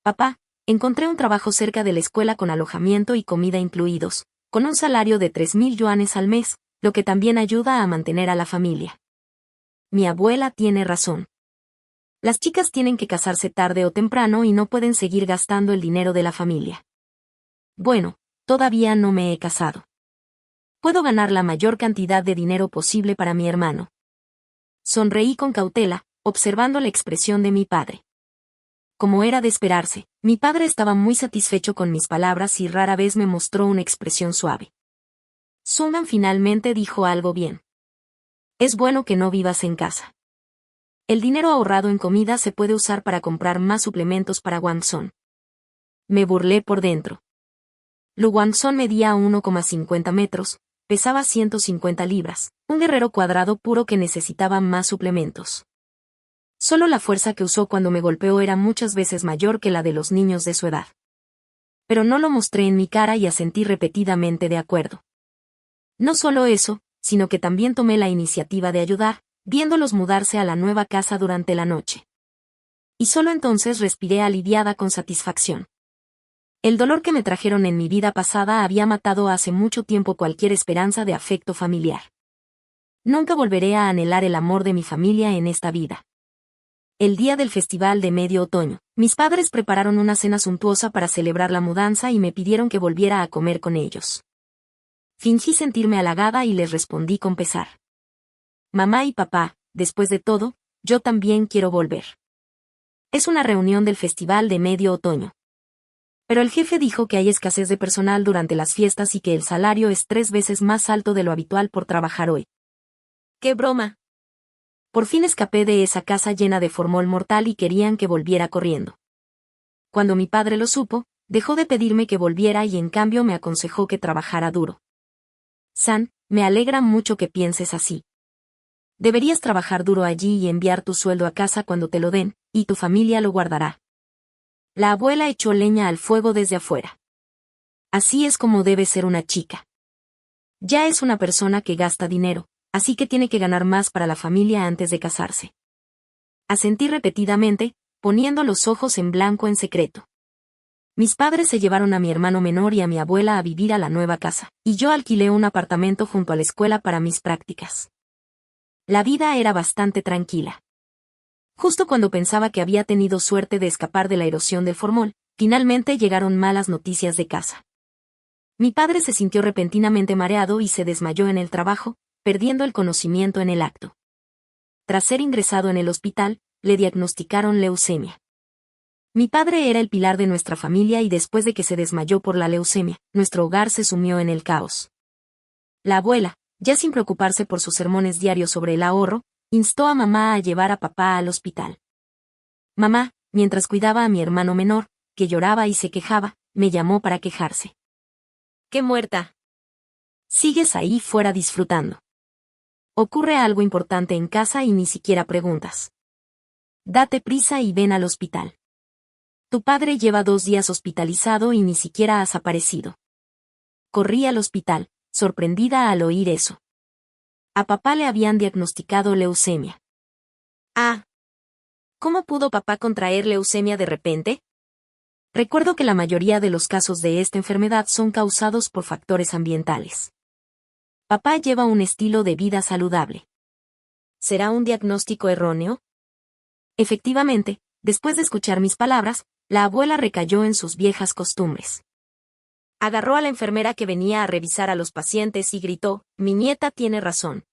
Papá, encontré un trabajo cerca de la escuela con alojamiento y comida incluidos, con un salario de 3,000 yuanes al mes, lo que también ayuda a mantener a la familia. Mi abuela tiene razón. Las chicas tienen que casarse tarde o temprano y no pueden seguir gastando el dinero de la familia. Bueno, todavía no me he casado. Puedo ganar la mayor cantidad de dinero posible para mi hermano. Sonreí con cautela, observando la expresión de mi padre. Como era de esperarse, mi padre estaba muy satisfecho con mis palabras y rara vez me mostró una expresión suave. Suman finalmente dijo algo bien. Es bueno que no vivas en casa. El dinero ahorrado en comida se puede usar para comprar más suplementos para Wangson. Me burlé por dentro. Lu Wangson medía 1,50 metros, pesaba 150 libras, un guerrero cuadrado puro que necesitaba más suplementos. Solo la fuerza que usó cuando me golpeó era muchas veces mayor que la de los niños de su edad. Pero no lo mostré en mi cara y asentí repetidamente de acuerdo. No solo eso, sino que también tomé la iniciativa de ayudar, viéndolos mudarse a la nueva casa durante la noche. Y solo entonces respiré aliviada con satisfacción. El dolor que me trajeron en mi vida pasada había matado hace mucho tiempo cualquier esperanza de afecto familiar. Nunca volveré a anhelar el amor de mi familia en esta vida. El día del festival de medio otoño, mis padres prepararon una cena suntuosa para celebrar la mudanza y me pidieron que volviera a comer con ellos. Fingí sentirme halagada y les respondí con pesar. Mamá y papá, después de todo, yo también quiero volver. Es una reunión del festival de medio otoño. Pero el jefe dijo que hay escasez de personal durante las fiestas y que el salario es 3 veces más alto de lo habitual por trabajar hoy. ¡Qué broma! Por fin escapé de esa casa llena de formol mortal y querían que volviera corriendo. Cuando mi padre lo supo, dejó de pedirme que volviera y en cambio me aconsejó que trabajara duro. San, me alegra mucho que pienses así. Deberías trabajar duro allí y enviar tu sueldo a casa cuando te lo den, y tu familia lo guardará. La abuela echó leña al fuego desde afuera. Así es como debe ser una chica. Ya es una persona que gasta dinero, así que tiene que ganar más para la familia antes de casarse. Asentí repetidamente, poniendo los ojos en blanco en secreto. Mis padres se llevaron a mi hermano menor y a mi abuela a vivir a la nueva casa, y yo alquilé un apartamento junto a la escuela para mis prácticas. La vida era bastante tranquila. Justo cuando pensaba que había tenido suerte de escapar de la erosión del formol, finalmente llegaron malas noticias de casa. Mi padre se sintió repentinamente mareado y se desmayó en el trabajo, perdiendo el conocimiento en el acto. Tras ser ingresado en el hospital, le diagnosticaron leucemia. Mi padre era el pilar de nuestra familia y después de que se desmayó por la leucemia, nuestro hogar se sumió en el caos. La abuela, ya sin preocuparse por sus sermones diarios sobre el ahorro, instó a mamá a llevar a papá al hospital. Mamá, mientras cuidaba a mi hermano menor, que lloraba y se quejaba, me llamó para quejarse. ¡Qué muerta! Sigues ahí fuera disfrutando. Ocurre algo importante en casa y ni siquiera preguntas. Date prisa y ven al hospital. Tu padre lleva 2 días hospitalizado y ni siquiera has aparecido. Corrí al hospital, sorprendida al oír eso. A papá le habían diagnosticado leucemia. Ah. ¿Cómo pudo papá contraer leucemia de repente? Recuerdo que la mayoría de los casos de esta enfermedad son causados por factores ambientales. Papá lleva un estilo de vida saludable. ¿Será un diagnóstico erróneo? Efectivamente, después de escuchar mis palabras, la abuela recayó en sus viejas costumbres. Agarró a la enfermera que venía a revisar a los pacientes y gritó, «Mi nieta tiene razón.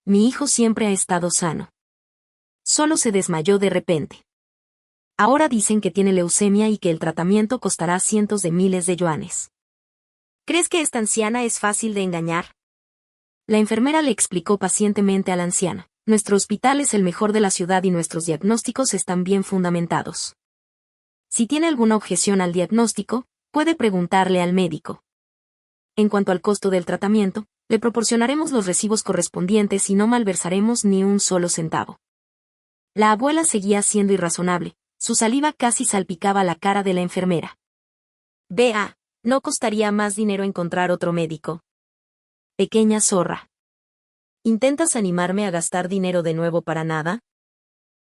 Mi hijo siempre ha estado sano. Solo se desmayó de repente. Ahora dicen que tiene leucemia y que el tratamiento costará cientos de miles de yuanes. ¿Crees que esta anciana es fácil de engañar?». La enfermera le explicó pacientemente a la anciana, «Nuestro hospital es el mejor de la ciudad y nuestros diagnósticos están bien fundamentados. Si tiene alguna objeción al diagnóstico, puede preguntarle al médico. En cuanto al costo del tratamiento, le proporcionaremos los recibos correspondientes y no malversaremos ni un solo centavo». La abuela seguía siendo irrazonable, su saliva casi salpicaba la cara de la enfermera. «Vea, ¿no costaría más dinero encontrar otro médico?». «Pequeña zorra. ¿Intentas animarme a gastar dinero de nuevo para nada?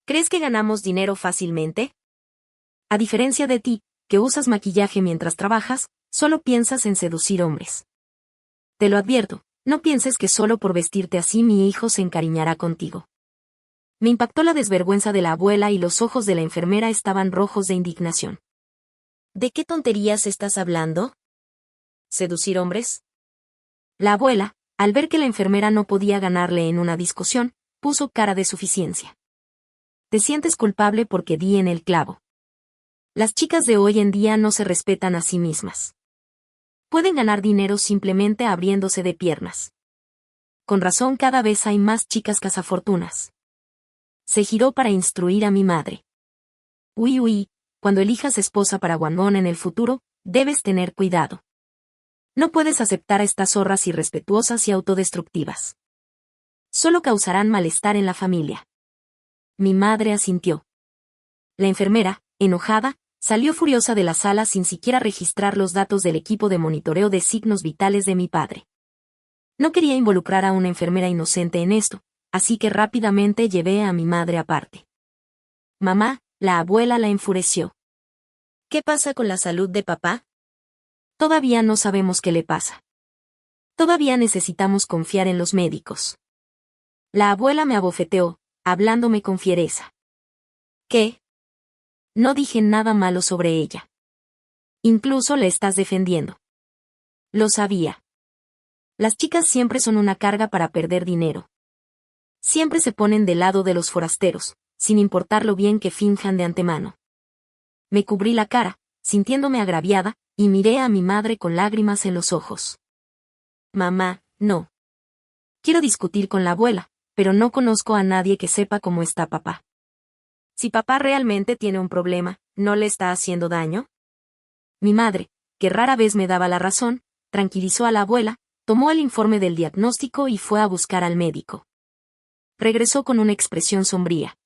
¿Crees que ganamos dinero fácilmente? A diferencia de ti, que usas maquillaje mientras trabajas, solo piensas en seducir hombres. Te lo advierto, no pienses que solo por vestirte así mi hijo se encariñará contigo». Me impactó la desvergüenza de la abuela y los ojos de la enfermera estaban rojos de indignación. ¿De qué tonterías estás hablando? ¿Seducir hombres? La abuela, al ver que la enfermera no podía ganarle en una discusión, puso cara de suficiencia. Te sientes culpable porque di en el clavo. Las chicas de hoy en día no se respetan a sí mismas. Pueden ganar dinero simplemente abriéndose de piernas. Con razón cada vez hay más chicas cazafortunas. Se giró para instruir a mi madre. Uy, cuando elijas esposa para Guangón en el futuro, debes tener cuidado. No puedes aceptar a estas zorras irrespetuosas y autodestructivas. Solo causarán malestar en la familia. Mi madre asintió. La enfermera, enojada, salió furiosa de la sala sin siquiera registrar los datos del equipo de monitoreo de signos vitales de mi padre. No quería involucrar a una enfermera inocente en esto, así que rápidamente llevé a mi madre aparte. Mamá, la abuela la enfureció. ¿Qué pasa con la salud de papá? Todavía no sabemos qué le pasa. Todavía necesitamos confiar en los médicos. La abuela me abofeteó, hablándome con fiereza. ¿Qué? No dije nada malo sobre ella. Incluso le estás defendiendo. Lo sabía. Las chicas siempre son una carga para perder dinero. Siempre se ponen del lado de los forasteros, sin importar lo bien que finjan de antemano. Me cubrí la cara, sintiéndome agraviada, y miré a mi madre con lágrimas en los ojos. Mamá, no. Quiero discutir con la abuela, pero no conozco a nadie que sepa cómo está papá. Si papá realmente tiene un problema, ¿no le está haciendo daño? Mi madre, que rara vez me daba la razón, tranquilizó a la abuela, tomó el informe del diagnóstico y fue a buscar al médico. Regresó con una expresión sombría.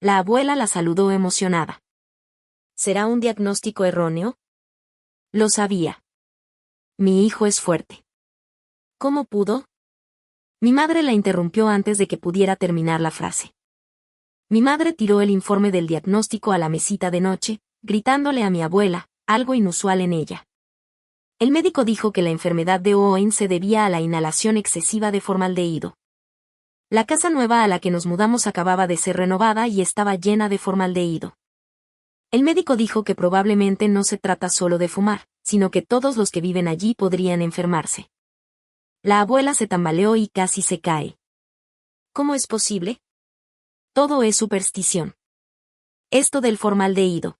La abuela la saludó emocionada. ¿Será un diagnóstico erróneo? Lo sabía. Mi hijo es fuerte. ¿Cómo pudo? Mi madre la interrumpió antes de que pudiera terminar la frase. Mi madre tiró el informe del diagnóstico a la mesita de noche, gritándole a mi abuela, algo inusual en ella. El médico dijo que la enfermedad de Owen se debía a la inhalación excesiva de formaldehído. La casa nueva a la que nos mudamos acababa de ser renovada y estaba llena de formaldehído. El médico dijo que probablemente no se trata solo de fumar, sino que todos los que viven allí podrían enfermarse. La abuela se tambaleó y casi se cae. ¿Cómo es posible? Todo es superstición. Esto del formaldehído.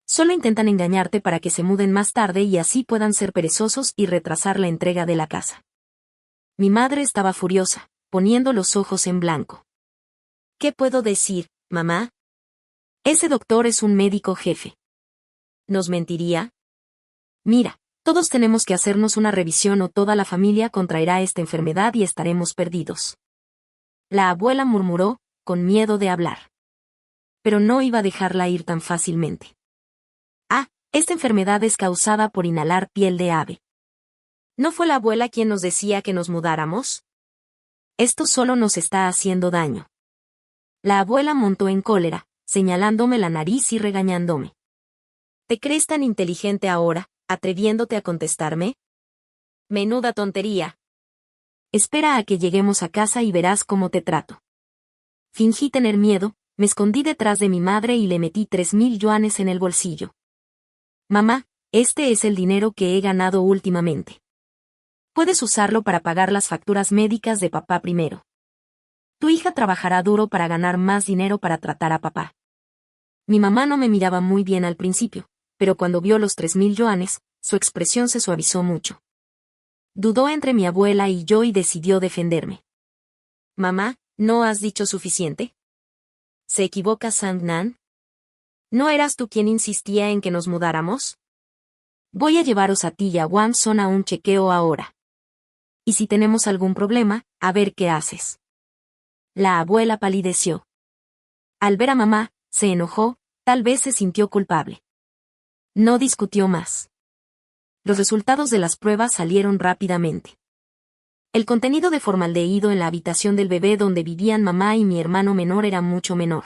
Solo intentan engañarte para que se muden más tarde y así puedan ser perezosos y retrasar la entrega de la casa. Mi madre estaba furiosa, poniendo los ojos en blanco. ¿Qué puedo decir, mamá? Ese doctor es un médico jefe. ¿Nos mentiría? Mira, todos tenemos que hacernos una revisión o toda la familia contraerá esta enfermedad y estaremos perdidos. La abuela murmuró, con miedo de hablar. Pero no iba a dejarla ir tan fácilmente. Esta enfermedad es causada por inhalar piel de ave. ¿No fue la abuela quien nos decía que nos mudáramos? Esto solo nos está haciendo daño. La abuela montó en cólera, señalándome la nariz y regañándome. ¿Te crees tan inteligente ahora, atreviéndote a contestarme? Menuda tontería. Espera a que lleguemos a casa y verás cómo te trato. Fingí tener miedo, me escondí detrás de mi madre y le metí 3,000 yuanes en el bolsillo. Mamá, este es el dinero que he ganado últimamente. Puedes usarlo para pagar las facturas médicas de papá primero. Tu hija trabajará duro para ganar más dinero para tratar a papá. Mi mamá no me miraba muy bien al principio, pero cuando vio los 3,000 yuanes, su expresión se suavizó mucho. Dudó entre mi abuela y yo y decidió defenderme. Mamá, ¿no has dicho suficiente? ¿Se equivoca Sang-nan? ¿No eras tú quien insistía en que nos mudáramos? Voy a llevaros a ti y a Wang Son a un chequeo ahora. Y si tenemos algún problema, a ver qué haces. La abuela palideció. Al ver a mamá, se enojó, tal vez se sintió culpable. No discutió más. Los resultados de las pruebas salieron rápidamente. El contenido de formaldehído en la habitación del bebé donde vivían mamá y mi hermano menor era mucho menor.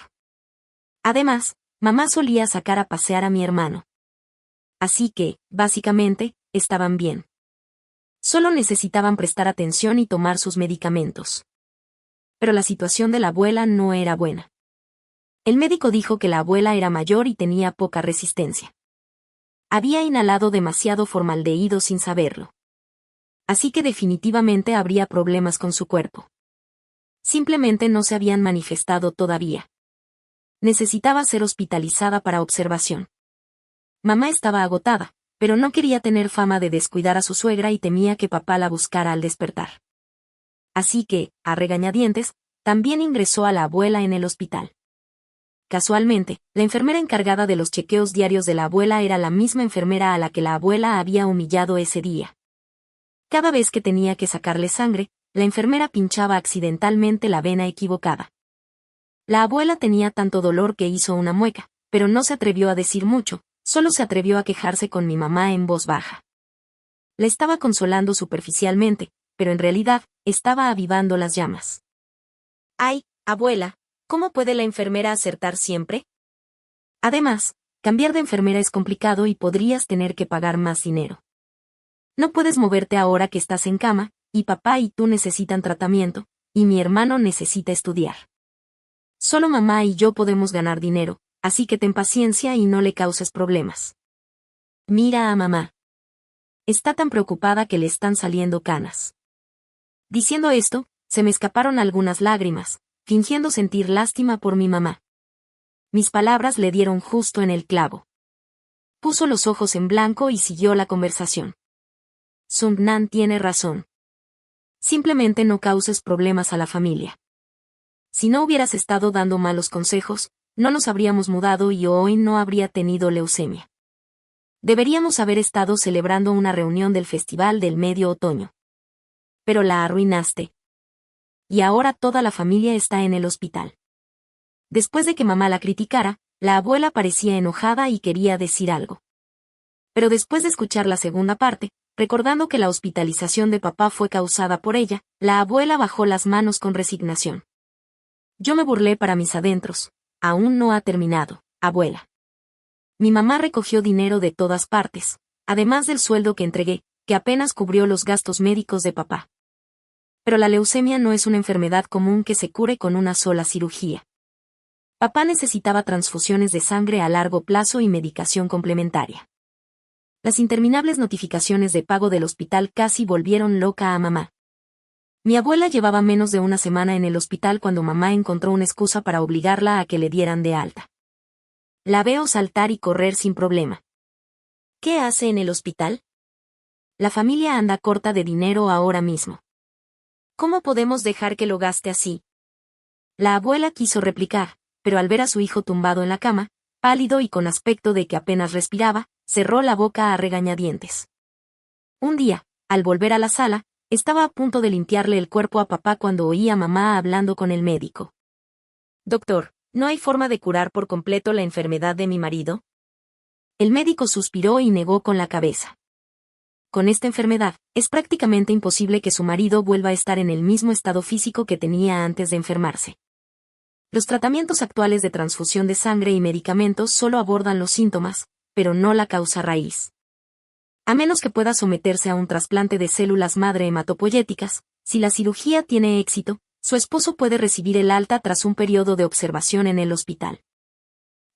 Además, mamá solía sacar a pasear a mi hermano. Así que, básicamente, estaban bien. Solo necesitaban prestar atención y tomar sus medicamentos. Pero la situación de la abuela no era buena. El médico dijo que la abuela era mayor y tenía poca resistencia. Había inhalado demasiado formaldehído sin saberlo. Así que definitivamente habría problemas con su cuerpo. Simplemente no se habían manifestado todavía. Necesitaba ser hospitalizada para observación. Mamá estaba agotada, pero no quería tener fama de descuidar a su suegra y temía que papá la buscara al despertar. Así que, a regañadientes, también ingresó a la abuela en el hospital. Casualmente, la enfermera encargada de los chequeos diarios de la abuela era la misma enfermera a la que la abuela había humillado ese día. Cada vez que tenía que sacarle sangre, la enfermera pinchaba accidentalmente la vena equivocada. La abuela tenía tanto dolor que hizo una mueca, pero no se atrevió a decir mucho, solo se atrevió a quejarse con mi mamá en voz baja. La estaba consolando superficialmente, pero en realidad, estaba avivando las llamas. ¡Ay, abuela! ¿Cómo puede la enfermera acertar siempre? Además, cambiar de enfermera es complicado y podrías tener que pagar más dinero. No puedes moverte ahora que estás en cama, y papá y tú necesitan tratamiento, y mi hermano necesita estudiar. Solo mamá y yo podemos ganar dinero, así que ten paciencia y no le causes problemas. Mira a mamá. Está tan preocupada que le están saliendo canas. Diciendo esto, se me escaparon algunas lágrimas, fingiendo sentir lástima por mi mamá. Mis palabras le dieron justo en el clavo. Puso los ojos en blanco y siguió la conversación. Sung Nan tiene razón. Simplemente no causes problemas a la familia. Si no hubieras estado dando malos consejos, no nos habríamos mudado y hoy no habría tenido leucemia. Deberíamos haber estado celebrando una reunión del Festival del Medio Otoño. Pero la arruinaste. Y ahora toda la familia está en el hospital. Después de que mamá la criticara, la abuela parecía enojada y quería decir algo. Pero después de escuchar la segunda parte, recordando que la hospitalización de papá fue causada por ella, la abuela bajó las manos con resignación. Yo me burlé para mis adentros. Aún no ha terminado, abuela. Mi mamá recogió dinero de todas partes, además del sueldo que entregué, que apenas cubrió los gastos médicos de papá. Pero la leucemia no es una enfermedad común que se cure con una sola cirugía. Papá necesitaba transfusiones de sangre a largo plazo y medicación complementaria. Las interminables notificaciones de pago del hospital casi volvieron loca a mamá. Mi abuela llevaba menos de una semana en el hospital cuando mamá encontró una excusa para obligarla a que le dieran de alta. La veo saltar y correr sin problema. ¿Qué hace en el hospital? La familia anda corta de dinero ahora mismo. ¿Cómo podemos dejar que lo gaste así? La abuela quiso replicar, pero al ver a su hijo tumbado en la cama, pálido y con aspecto de que apenas respiraba, cerró la boca a regañadientes. Un día, al volver a la sala, estaba a punto de limpiarle el cuerpo a papá cuando oí a mamá hablando con el médico. Doctor, ¿no hay forma de curar por completo la enfermedad de mi marido? El médico suspiró y negó con la cabeza. Con esta enfermedad, es prácticamente imposible que su marido vuelva a estar en el mismo estado físico que tenía antes de enfermarse. Los tratamientos actuales de transfusión de sangre y medicamentos solo abordan los síntomas, pero no la causa raíz. A menos que pueda someterse a un trasplante de células madre hematopoyéticas, si la cirugía tiene éxito, su esposo puede recibir el alta tras un periodo de observación en el hospital.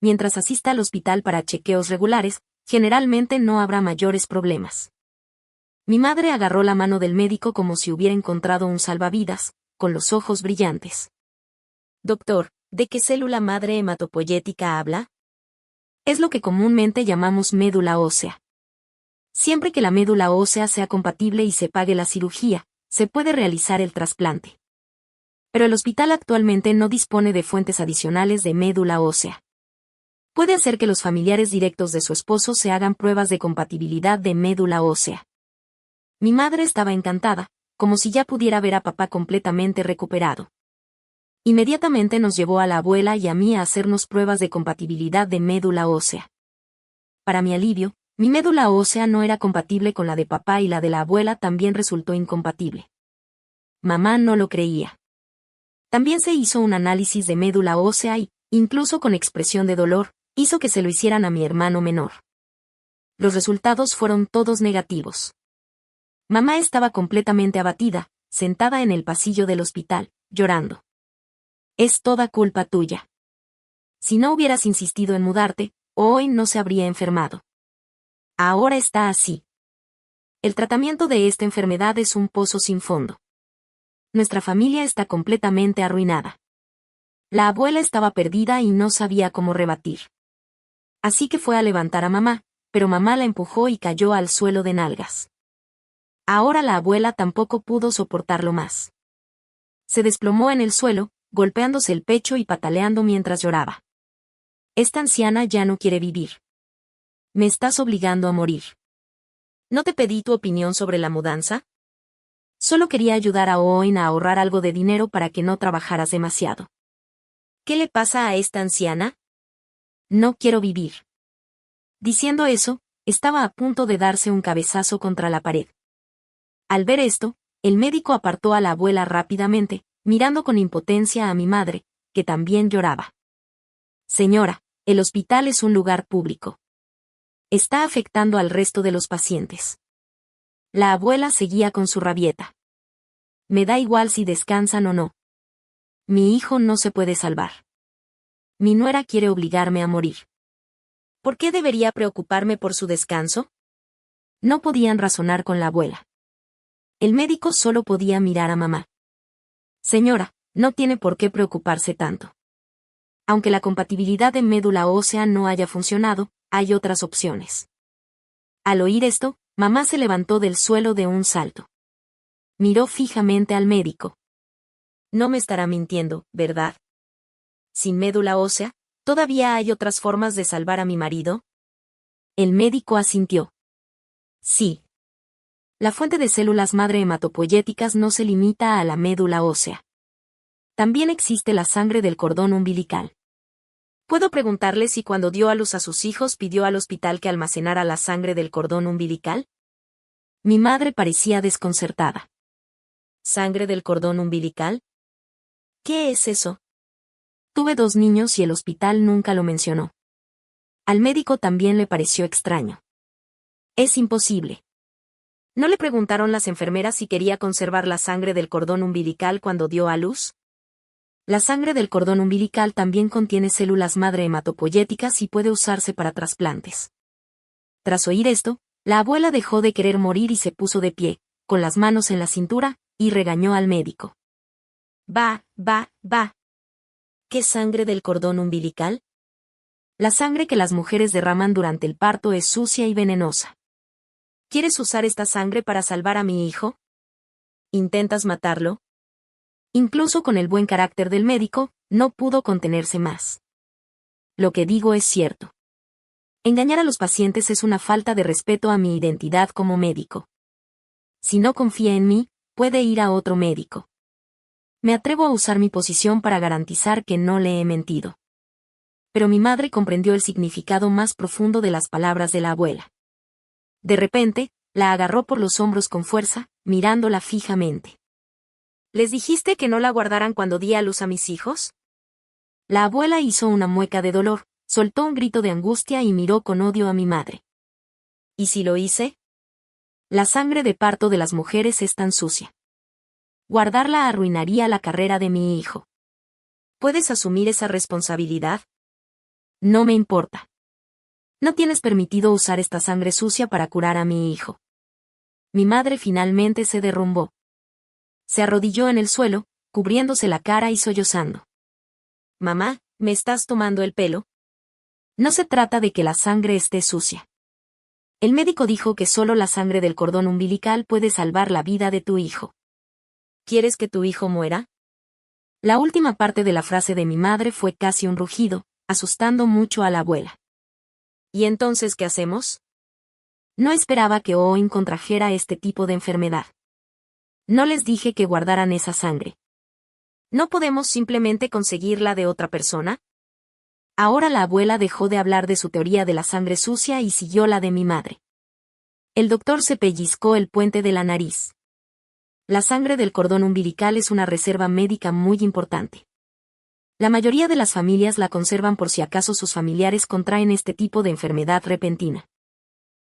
Mientras asista al hospital para chequeos regulares, generalmente no habrá mayores problemas. Mi madre agarró la mano del médico como si hubiera encontrado un salvavidas, con los ojos brillantes. Doctor, ¿de qué célula madre hematopoyética habla? Es lo que comúnmente llamamos médula ósea. Siempre que la médula ósea sea compatible y se pague la cirugía, se puede realizar el trasplante. Pero el hospital actualmente no dispone de fuentes adicionales de médula ósea. Puede hacer que los familiares directos de su esposo se hagan pruebas de compatibilidad de médula ósea. Mi madre estaba encantada, como si ya pudiera ver a papá completamente recuperado. Inmediatamente nos llevó a la abuela y a mí a hacernos pruebas de compatibilidad de médula ósea. Para mi alivio, mi médula ósea no era compatible con la de papá y la de la abuela también resultó incompatible. Mamá no lo creía. También se hizo un análisis de médula ósea y, incluso con expresión de dolor, hizo que se lo hicieran a mi hermano menor. Los resultados fueron todos negativos. Mamá estaba completamente abatida, sentada en el pasillo del hospital, llorando. Es toda culpa tuya. Si no hubieras insistido en mudarte, hoy no se habría enfermado. Ahora está así. El tratamiento de esta enfermedad es un pozo sin fondo. Nuestra familia está completamente arruinada. La abuela estaba perdida y no sabía cómo rebatir. Así que fue a levantar a mamá, pero mamá la empujó y cayó al suelo de nalgas. Ahora la abuela tampoco pudo soportarlo más. Se desplomó en el suelo, golpeándose el pecho y pataleando mientras lloraba. Esta anciana ya no quiere vivir. Me estás obligando a morir. ¿No te pedí tu opinión sobre la mudanza? Solo quería ayudar a Owen a ahorrar algo de dinero para que no trabajaras demasiado. ¿Qué le pasa a esta anciana? No quiero vivir. Diciendo eso, estaba a punto de darse un cabezazo contra la pared. Al ver esto, el médico apartó a la abuela rápidamente, mirando con impotencia a mi madre, que también lloraba. Señora, el hospital es un lugar público. Está afectando al resto de los pacientes. La abuela seguía con su rabieta. Me da igual si descansan o no. Mi hijo no se puede salvar. Mi nuera quiere obligarme a morir. ¿Por qué debería preocuparme por su descanso? No podían razonar con la abuela. El médico solo podía mirar a mamá. Señora, no tiene por qué preocuparse tanto. Aunque la compatibilidad de médula ósea no haya funcionado, hay otras opciones. Al oír esto, mamá se levantó del suelo de un salto. Miró fijamente al médico. No me estará mintiendo, ¿verdad? Sin médula ósea, ¿todavía hay otras formas de salvar a mi marido? El médico asintió. Sí. La fuente de células madre hematopoyéticas no se limita a la médula ósea. También existe la sangre del cordón umbilical. ¿Puedo preguntarle si cuando dio a luz a sus hijos pidió al hospital que almacenara la sangre del cordón umbilical? Mi madre parecía desconcertada. ¿Sangre del cordón umbilical? ¿Qué es eso? Tuve 2 niños y el hospital nunca lo mencionó. Al médico también le pareció extraño. Es imposible. ¿No le preguntaron las enfermeras si quería conservar la sangre del cordón umbilical cuando dio a luz? La sangre del cordón umbilical también contiene células madre hematopoyéticas y puede usarse para trasplantes. Tras oír esto, la abuela dejó de querer morir y se puso de pie, con las manos en la cintura, y regañó al médico. Va. ¿Qué sangre del cordón umbilical? La sangre que las mujeres derraman durante el parto es sucia y venenosa. ¿Quieres usar esta sangre para salvar a mi hijo? ¿Intentas matarlo? Incluso con el buen carácter del médico, no pudo contenerse más. Lo que digo es cierto. Engañar a los pacientes es una falta de respeto a mi identidad como médico. Si no confía en mí, puede ir a otro médico. Me atrevo a usar mi posición para garantizar que no le he mentido. Pero mi madre comprendió el significado más profundo de las palabras de la abuela. De repente, la agarró por los hombros con fuerza, mirándola fijamente. ¿Les dijiste que no la guardaran cuando di a luz a mis hijos? La abuela hizo una mueca de dolor, soltó un grito de angustia y miró con odio a mi madre. ¿Y si lo hice? La sangre de parto de las mujeres es tan sucia. Guardarla arruinaría la carrera de mi hijo. ¿Puedes asumir esa responsabilidad? No me importa. No tienes permitido usar esta sangre sucia para curar a mi hijo. Mi madre finalmente se derrumbó. Se arrodilló en el suelo, cubriéndose la cara y sollozando. Mamá, ¿me estás tomando el pelo? No se trata de que la sangre esté sucia. El médico dijo que solo la sangre del cordón umbilical puede salvar la vida de tu hijo. ¿Quieres que tu hijo muera? La última parte de la frase de mi madre fue casi un rugido, asustando mucho a la abuela. ¿Y entonces qué hacemos? No esperaba que Owen contrajera este tipo de enfermedad. No les dije que guardaran esa sangre. ¿No podemos simplemente conseguirla de otra persona? Ahora la abuela dejó de hablar de su teoría de la sangre sucia y siguió la de mi madre. El doctor se pellizcó el puente de la nariz. La sangre del cordón umbilical es una reserva médica muy importante. La mayoría de las familias la conservan por si acaso sus familiares contraen este tipo de enfermedad repentina.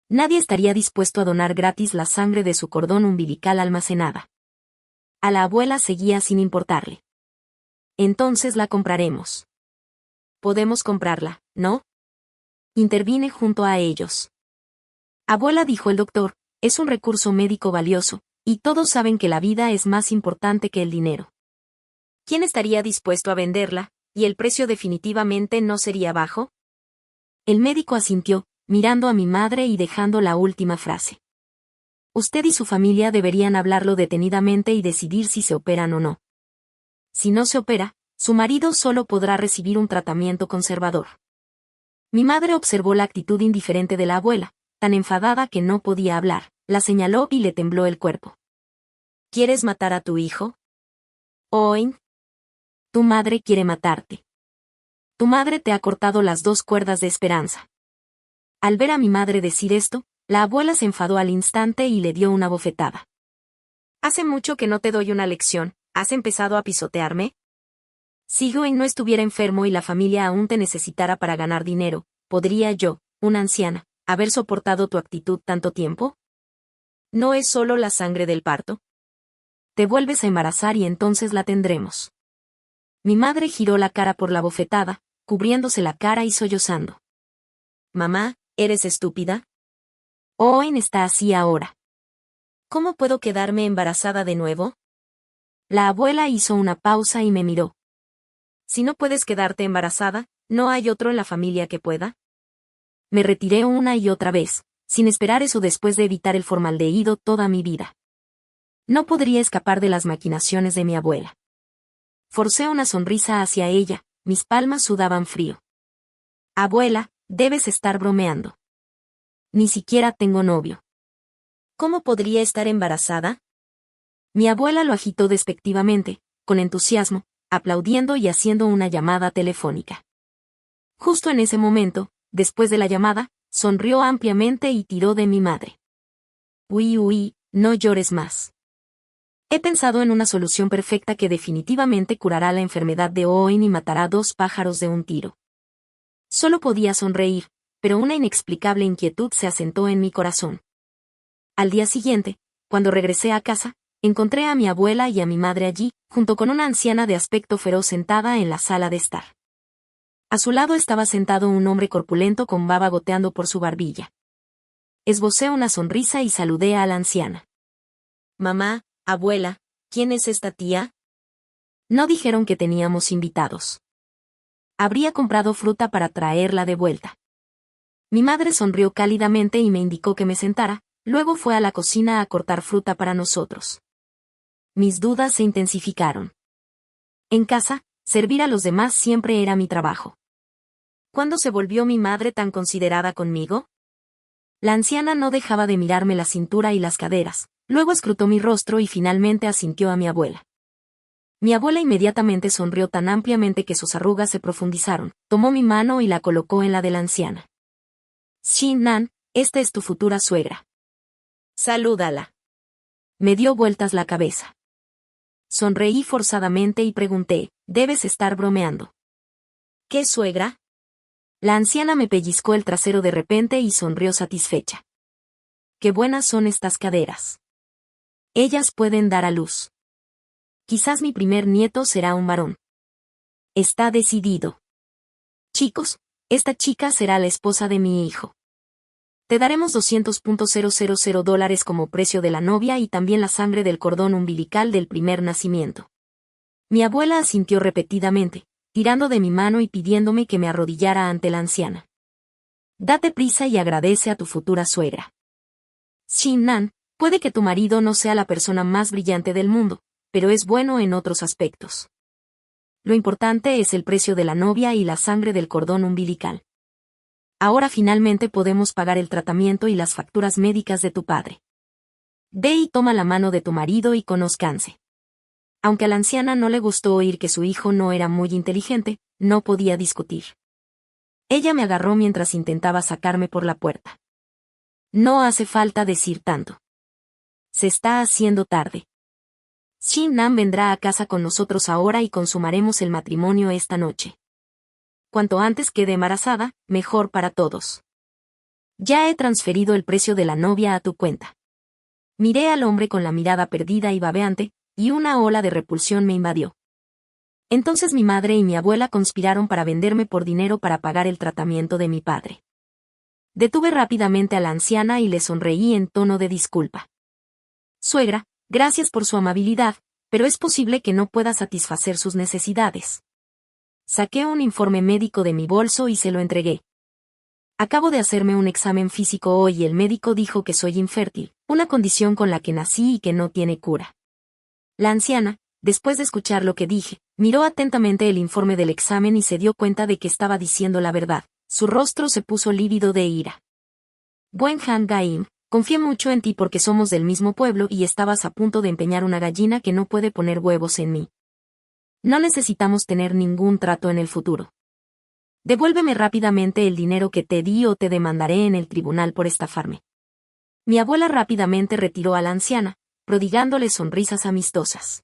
Nadie estaría dispuesto a donar gratis la sangre de su cordón umbilical almacenada. A la abuela seguía sin importarle. Entonces la compraremos. Podemos comprarla, ¿no? Intervine junto a ellos. Abuela, dijo el doctor, es un recurso médico valioso, y todos saben que la vida es más importante que el dinero. ¿Quién estaría dispuesto a venderla, ¿Y el precio definitivamente no sería bajo? El médico asintió, mirando a mi madre y dejando la última frase. Usted y su familia deberían hablarlo detenidamente y decidir si se operan o no. Si no se opera, su marido solo podrá recibir un tratamiento conservador. Mi madre observó la actitud indiferente de la abuela, tan enfadada que no podía hablar, la señaló y le tembló el cuerpo. ¿Quieres matar a tu hijo? Owen. Tu madre quiere matarte. Tu madre te ha cortado las dos cuerdas de esperanza. Al ver a mi madre decir esto, la abuela se enfadó al instante y le dio una bofetada. Hace mucho que no te doy una lección, ¿has empezado a pisotearme? Si Owen no estuviera enfermo y la familia aún te necesitara para ganar dinero, ¿podría yo, una anciana, haber soportado tu actitud tanto tiempo? ¿No es solo la sangre del parto? Te vuelves a embarazar y entonces la tendremos. Mi madre giró la cara por la bofetada, cubriéndose la cara y sollozando. Mamá, ¿eres estúpida? Owen está así ahora. ¿Cómo puedo quedarme embarazada de nuevo? La abuela hizo una pausa y me miró. Si no puedes quedarte embarazada, ¿no hay otro en la familia que pueda? Me retiré una y otra vez, sin esperar eso después de evitar el formaldehído toda mi vida. No podría escapar de las maquinaciones de mi abuela. Forcé una sonrisa hacia ella, mis palmas sudaban frío. Abuela, debes estar bromeando. Ni siquiera tengo novio. ¿Cómo podría estar embarazada? Mi abuela lo agitó despectivamente, con entusiasmo, aplaudiendo y haciendo una llamada telefónica. Justo en ese momento, después de la llamada, sonrió ampliamente y tiró de mi madre. Uy, no llores más. He pensado en una solución perfecta que definitivamente curará la enfermedad de Owen y matará dos pájaros de un tiro. Solo podía sonreír, pero una inexplicable inquietud se asentó en mi corazón. Al día siguiente, cuando regresé a casa, encontré a mi abuela y a mi madre allí, junto con una anciana de aspecto feroz sentada en la sala de estar. A su lado estaba sentado un hombre corpulento con baba goteando por su barbilla. Esbocé una sonrisa y saludé a la anciana. Mamá, abuela, ¿quién es esta tía? No dijeron que teníamos invitados. Habría comprado fruta para traerla de vuelta. Mi madre sonrió cálidamente y me indicó que me sentara, luego fue a la cocina a cortar fruta para nosotros. Mis dudas se intensificaron. En casa, servir a los demás siempre era mi trabajo. ¿Cuándo se volvió mi madre tan considerada conmigo? La anciana no dejaba de mirarme la cintura y las caderas, luego escrutó mi rostro y finalmente asintió a mi abuela. Mi abuela inmediatamente sonrió tan ampliamente que sus arrugas se profundizaron, tomó mi mano y la colocó en la de la anciana. Xin-nan, esta es tu futura suegra. Salúdala. Me dio vueltas la cabeza. Sonreí forzadamente y pregunté, ¿debes estar bromeando? ¿Qué suegra? La anciana me pellizcó el trasero de repente y sonrió satisfecha. Qué buenas son estas caderas. Ellas pueden dar a luz. Quizás mi primer nieto será un varón. Está decidido. Chicos, esta chica será la esposa de mi hijo. Te daremos $200,000 como precio de la novia y también la sangre del cordón umbilical del primer nacimiento. Mi abuela asintió repetidamente, tirando de mi mano y pidiéndome que me arrodillara ante la anciana. Date prisa y agradece a tu futura suegra. Xin-nan, puede que tu marido no sea la persona más brillante del mundo, pero es bueno en otros aspectos. Lo importante es el precio de la novia y la sangre del cordón umbilical. Ahora finalmente podemos pagar el tratamiento y las facturas médicas de tu padre. Ve y toma la mano de tu marido y conózcanse. Aunque a la anciana no le gustó oír que su hijo no era muy inteligente, no podía discutir. Ella me agarró mientras intentaba sacarme por la puerta. No hace falta decir tanto. Se está haciendo tarde. Xin-nan vendrá a casa con nosotros ahora y consumaremos el matrimonio esta noche. Cuanto antes quede embarazada, mejor para todos. Ya he transferido el precio de la novia a tu cuenta. Miré al hombre con la mirada perdida y babeante, y una ola de repulsión me invadió. Entonces mi madre y mi abuela conspiraron para venderme por dinero para pagar el tratamiento de mi padre. Detuve rápidamente a la anciana y le sonreí en tono de disculpa. Suegra, gracias por su amabilidad, pero es posible que no pueda satisfacer sus necesidades. Saqué un informe médico de mi bolso y se lo entregué. Acabo de hacerme un examen físico hoy y el médico dijo que soy infértil, una condición con la que nací y que no tiene cura. La anciana, después de escuchar lo que dije, miró atentamente el informe del examen y se dio cuenta de que estaba diciendo la verdad. Su rostro se puso lívido de ira. Buen Han Gaim, confié mucho en ti porque somos del mismo pueblo y estabas a punto de empeñar una gallina que no puede poner huevos en mí. No necesitamos tener ningún trato en el futuro. Devuélveme rápidamente el dinero que te di o te demandaré en el tribunal por estafarme. Mi abuela rápidamente retiró a la anciana, prodigándole sonrisas amistosas.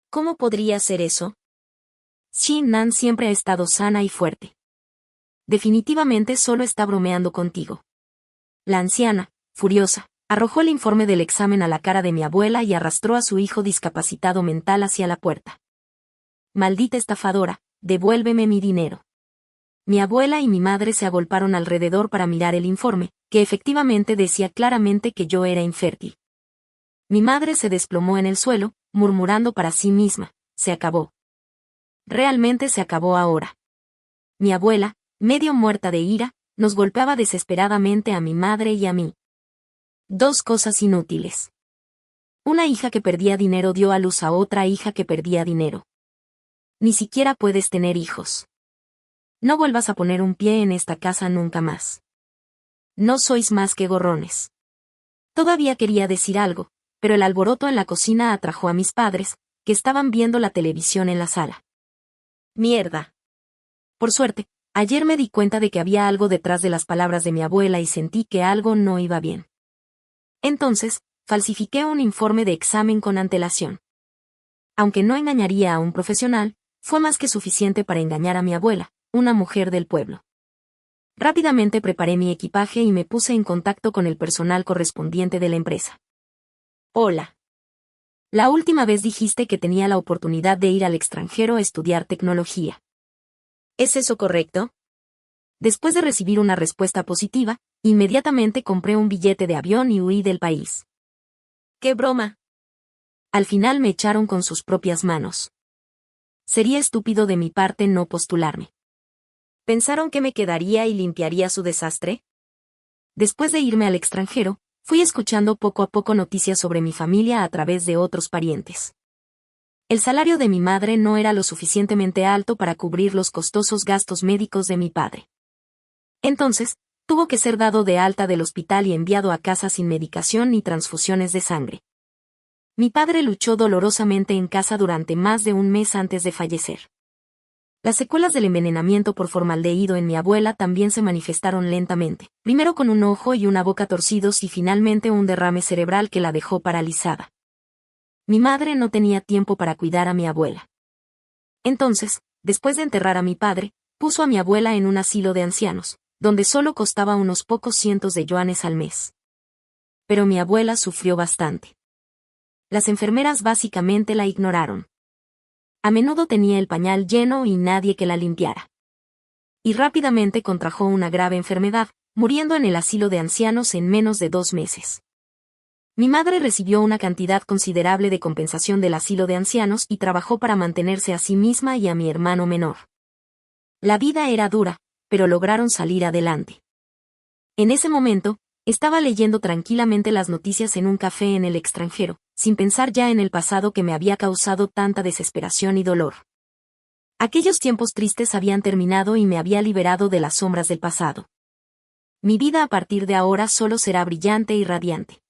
¿Cómo podría ser eso? Xin Nan siempre ha estado sana y fuerte. Definitivamente solo está bromeando contigo. La anciana, furiosa, arrojó el informe del examen a la cara de mi abuela y arrastró a su hijo discapacitado mental hacia la puerta. Maldita estafadora, devuélveme mi dinero. Mi abuela y mi madre se agolparon alrededor para mirar el informe, que efectivamente decía claramente que yo era infértil. Mi madre se desplomó en el suelo, murmurando para sí misma, se acabó. Realmente se acabó ahora. Mi abuela, medio muerta de ira, nos golpeaba desesperadamente a mi madre y a mí. Dos cosas inútiles. Una hija que perdía dinero dio a luz a otra hija que perdía dinero. Ni siquiera puedes tener hijos. No vuelvas a poner un pie en esta casa nunca más. No sois más que gorrones. Todavía quería decir algo, pero el alboroto en la cocina atrajo a mis padres, que estaban viendo la televisión en la sala. Mierda. Por suerte, ayer me di cuenta de que había algo detrás de las palabras de mi abuela y sentí que algo no iba bien. Entonces, falsifiqué un informe de examen con antelación. Aunque no engañaría a un profesional, fue más que suficiente para engañar a mi abuela, una mujer del pueblo. Rápidamente preparé mi equipaje y me puse en contacto con el personal correspondiente de la empresa. Hola. La última vez dijiste que tenía la oportunidad de ir al extranjero a estudiar tecnología. ¿Es eso correcto? Después de recibir una respuesta positiva, inmediatamente compré un billete de avión y huí del país. ¡Qué broma! Al final me echaron con sus propias manos. Sería estúpido de mi parte no postularme. ¿Pensaron que me quedaría y limpiaría su desastre? Después de irme al extranjero, fui escuchando poco a poco noticias sobre mi familia a través de otros parientes. El salario de mi madre no era lo suficientemente alto para cubrir los costosos gastos médicos de mi padre. Entonces, tuvo que ser dado de alta del hospital y enviado a casa sin medicación ni transfusiones de sangre. Mi padre luchó dolorosamente en casa durante más de un mes antes de fallecer. Las secuelas del envenenamiento por formaldehído en mi abuela también se manifestaron lentamente, primero con un ojo y una boca torcidos y finalmente un derrame cerebral que la dejó paralizada. Mi madre no tenía tiempo para cuidar a mi abuela. Entonces, después de enterrar a mi padre, puso a mi abuela en un asilo de ancianos, donde solo costaba unos pocos cientos de yuanes al mes. Pero mi abuela sufrió bastante. Las enfermeras básicamente la ignoraron. A menudo tenía el pañal lleno y nadie que la limpiara. Y rápidamente contrajo una grave enfermedad, muriendo en el asilo de ancianos en menos de 2 meses. Mi madre recibió una cantidad considerable de compensación del asilo de ancianos y trabajó para mantenerse a sí misma y a mi hermano menor. La vida era dura, pero lograron salir adelante. En ese momento, estaba leyendo tranquilamente las noticias en un café en el extranjero, sin pensar ya en el pasado que me había causado tanta desesperación y dolor. Aquellos tiempos tristes habían terminado y me había liberado de las sombras del pasado. Mi vida a partir de ahora solo será brillante y radiante.